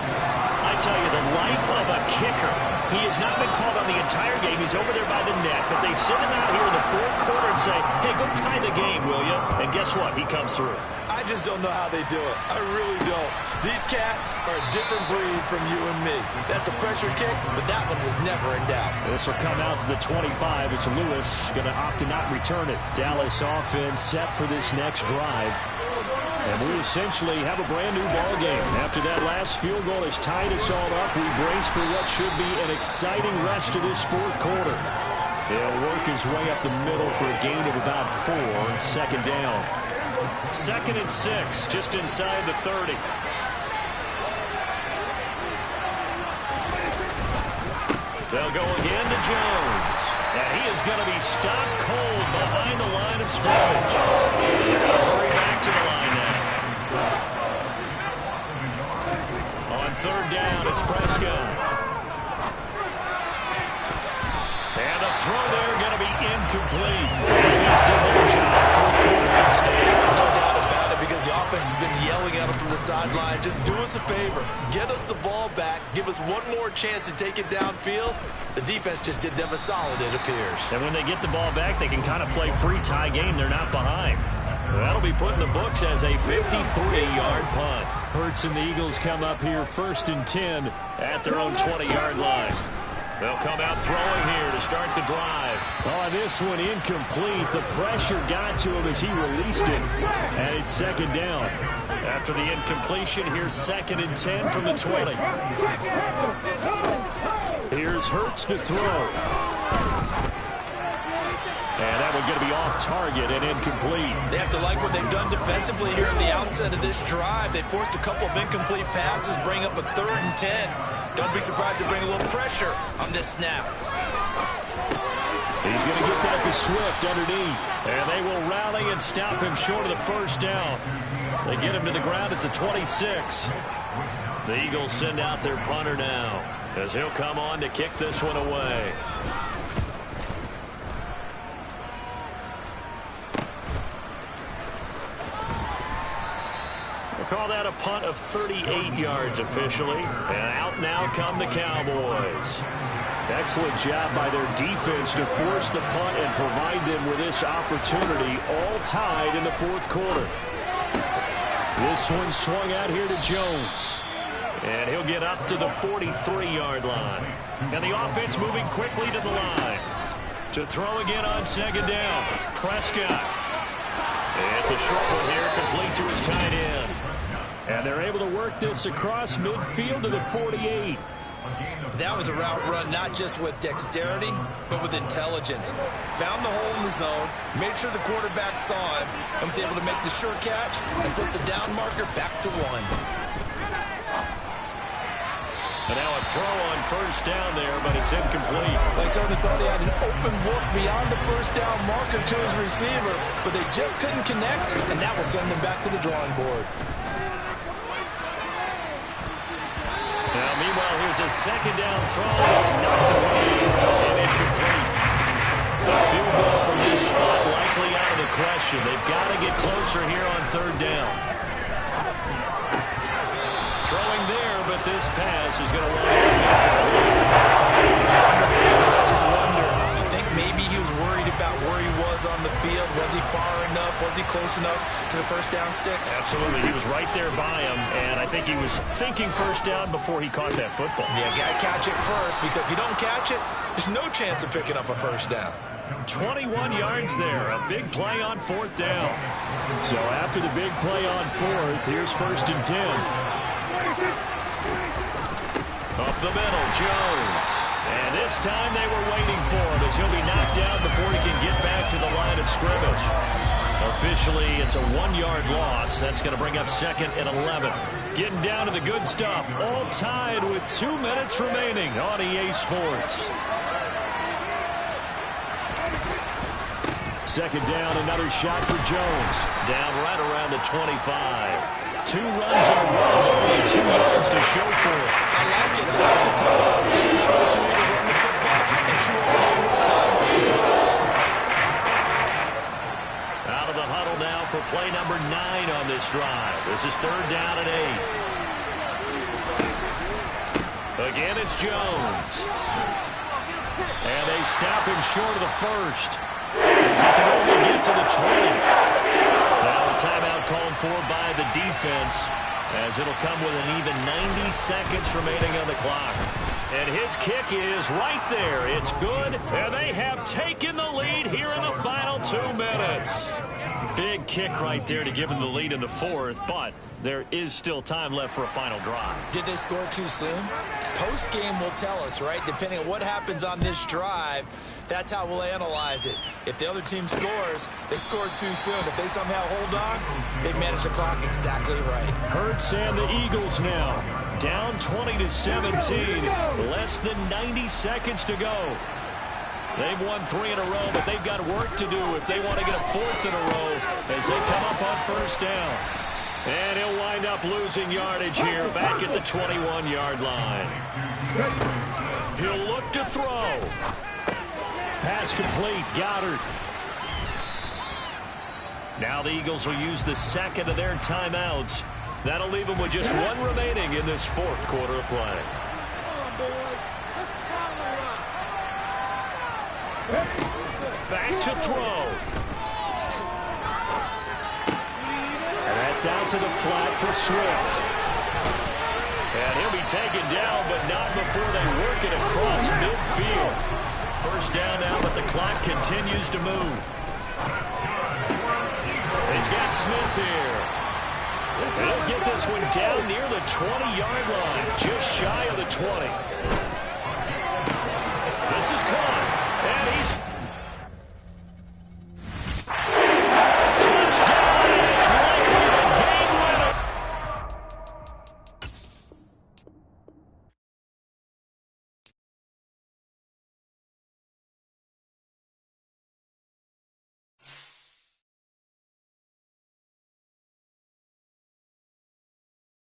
I tell you, the life of a kicker. He has not been called on the entire game. He's over there by the net. But they send him out here in the 4th quarter and say, hey, go tie the game, will you? And guess what? He comes through. I just don't know how they do it. I really don't. These cats are a different breed from you and me. That's a pressure kick, but that one was never in doubt. This will come out to the 25. It's Lewis going to opt to not return it. Dallas offense set for this next drive. And we essentially have a brand new ball game. After that last field goal has tied us all up, we brace for what should be an exciting rest of this 4th quarter. He'll work his way up the middle for a gain of about 4. 2nd down. 2nd and 6, just inside the 30. They'll go again to Jones. And he is going to be stopped cold behind the line of scrimmage. They're going to hurry back to the line now. On 3rd down, it's Prescott. And the throw there going to be incomplete. Defense did their job. 4th quarter good stand. No doubt about it, because the offense has been yelling at him from the sideline. Just do us a favor. Get us the ball back. Give us one more chance to take it downfield. The defense just did them a solid, it appears. And when they get the ball back, they can kind of play free tie game. They're not behind. That'll be put in the books as a 53-yard punt. Hurts and the Eagles come up here 1st and 10 at their own 20-yard line. They'll come out throwing here to start the drive. Oh, this one incomplete. The pressure got to him as he released it. And it's 2nd down. After the incompletion, here's 2nd and 10 from the 20. Here's Hurts to throw. And that one's going to be off target and incomplete. They have to like what they've done defensively here at the outset of this drive. They forced a couple of incomplete passes, bring up a 3rd and 10. Don't be surprised to bring a little pressure on this snap. He's going to get that to Swift underneath. And they will rally and stop him short of the 1st down. They get him to the ground at the 26. The Eagles send out their punter now, as he'll come on to kick this one away. Call that a punt of 38 yards officially. And out now come the Cowboys. Excellent job by their defense to force the punt and provide them with this opportunity, all tied in the 4th quarter. This one swung out here to Jones. And he'll get up to the 43-yard line. And the offense moving quickly to the line. To throw again on 2nd down. Prescott. It's a short one here, complete to his tight end. And they're able to work this across midfield to the 48. That was a route run not just with dexterity, but with intelligence. Found the hole in the zone, made sure the quarterback saw him, and was able to make the short catch and flip the down marker back to 1. And now a throw on 1st down there, but it's incomplete. They certainly thought he had an open look beyond the 1st down marker to his receiver, but they just couldn't connect, and that will send them back to the drawing board. Now, meanwhile, here's a 2nd down throw. It's knocked away and incomplete. A field goal from this spot likely out of the question. They've got to get closer here on 3rd down. Throwing there, but this pass is going to wind up incomplete. I just wonder, you think maybe he was worried about where he was on the field? Was he far enough? Was he close enough to the 1st down sticks? Absolutely. He was right there by him, and I think he was thinking 1st down before he caught that football. Yeah, got to catch it first, because if you don't catch it, there's no chance of picking up a 1st down. 21 yards there. A big play on 4th down. So after the big play on 4th, here's 1st and 10. Up the middle, Jones. And this time they were waiting for him, as he'll be knocked down before he can get back to the line of scrimmage. Officially, it's a 1-yard loss. That's going to bring up 2nd and 11. Getting down to the good stuff. All tied with 2 minutes remaining on EA Sports. second down, another shot for Jones. Down right around the 25. 2 runs in a row, only 2 yards to show for it. I like it. I like the call. Still an opportunity to run the football and chew up one more time on the clock. Out of the huddle now for play number 9 on this drive. This is 3rd down and 8. Again, it's Jones. And they stop him short of the first, as he can only get to the 20. Now a timeout called for by the defense, as it'll come with an even 90 seconds remaining on the clock. And his kick is right there. It's good, and they have taken the lead here in the final 2 minutes. Big kick right there to give them the lead in the 4th, but there is still time left for a final drive. Did they score too soon? Post-game will tell us, right? Depending on what happens on this drive, that's how we'll analyze it. If the other team scores, they scored too soon. If they somehow hold on, they manage the clock exactly right. Hurts and the Eagles now down 20-17. Less than 90 seconds to go. They've won 3 in a row, but they've got work to do if they want to get a 4th in a row as they come up on 1st down. And he'll wind up losing yardage here back at the 21-yard line. He'll look to throw. Pass complete. Goddard. Now the Eagles will use the 2nd of their timeouts. That'll leave them with just 1 remaining in this 4th quarter of play. Back to throw. And that's out to the flat for Swift. And he'll be taken down, but not before they work it across midfield. 1st down now, but the clock continues to move. He's got Smith here. He'll get this one down near the 20-yard line, just shy of the 20.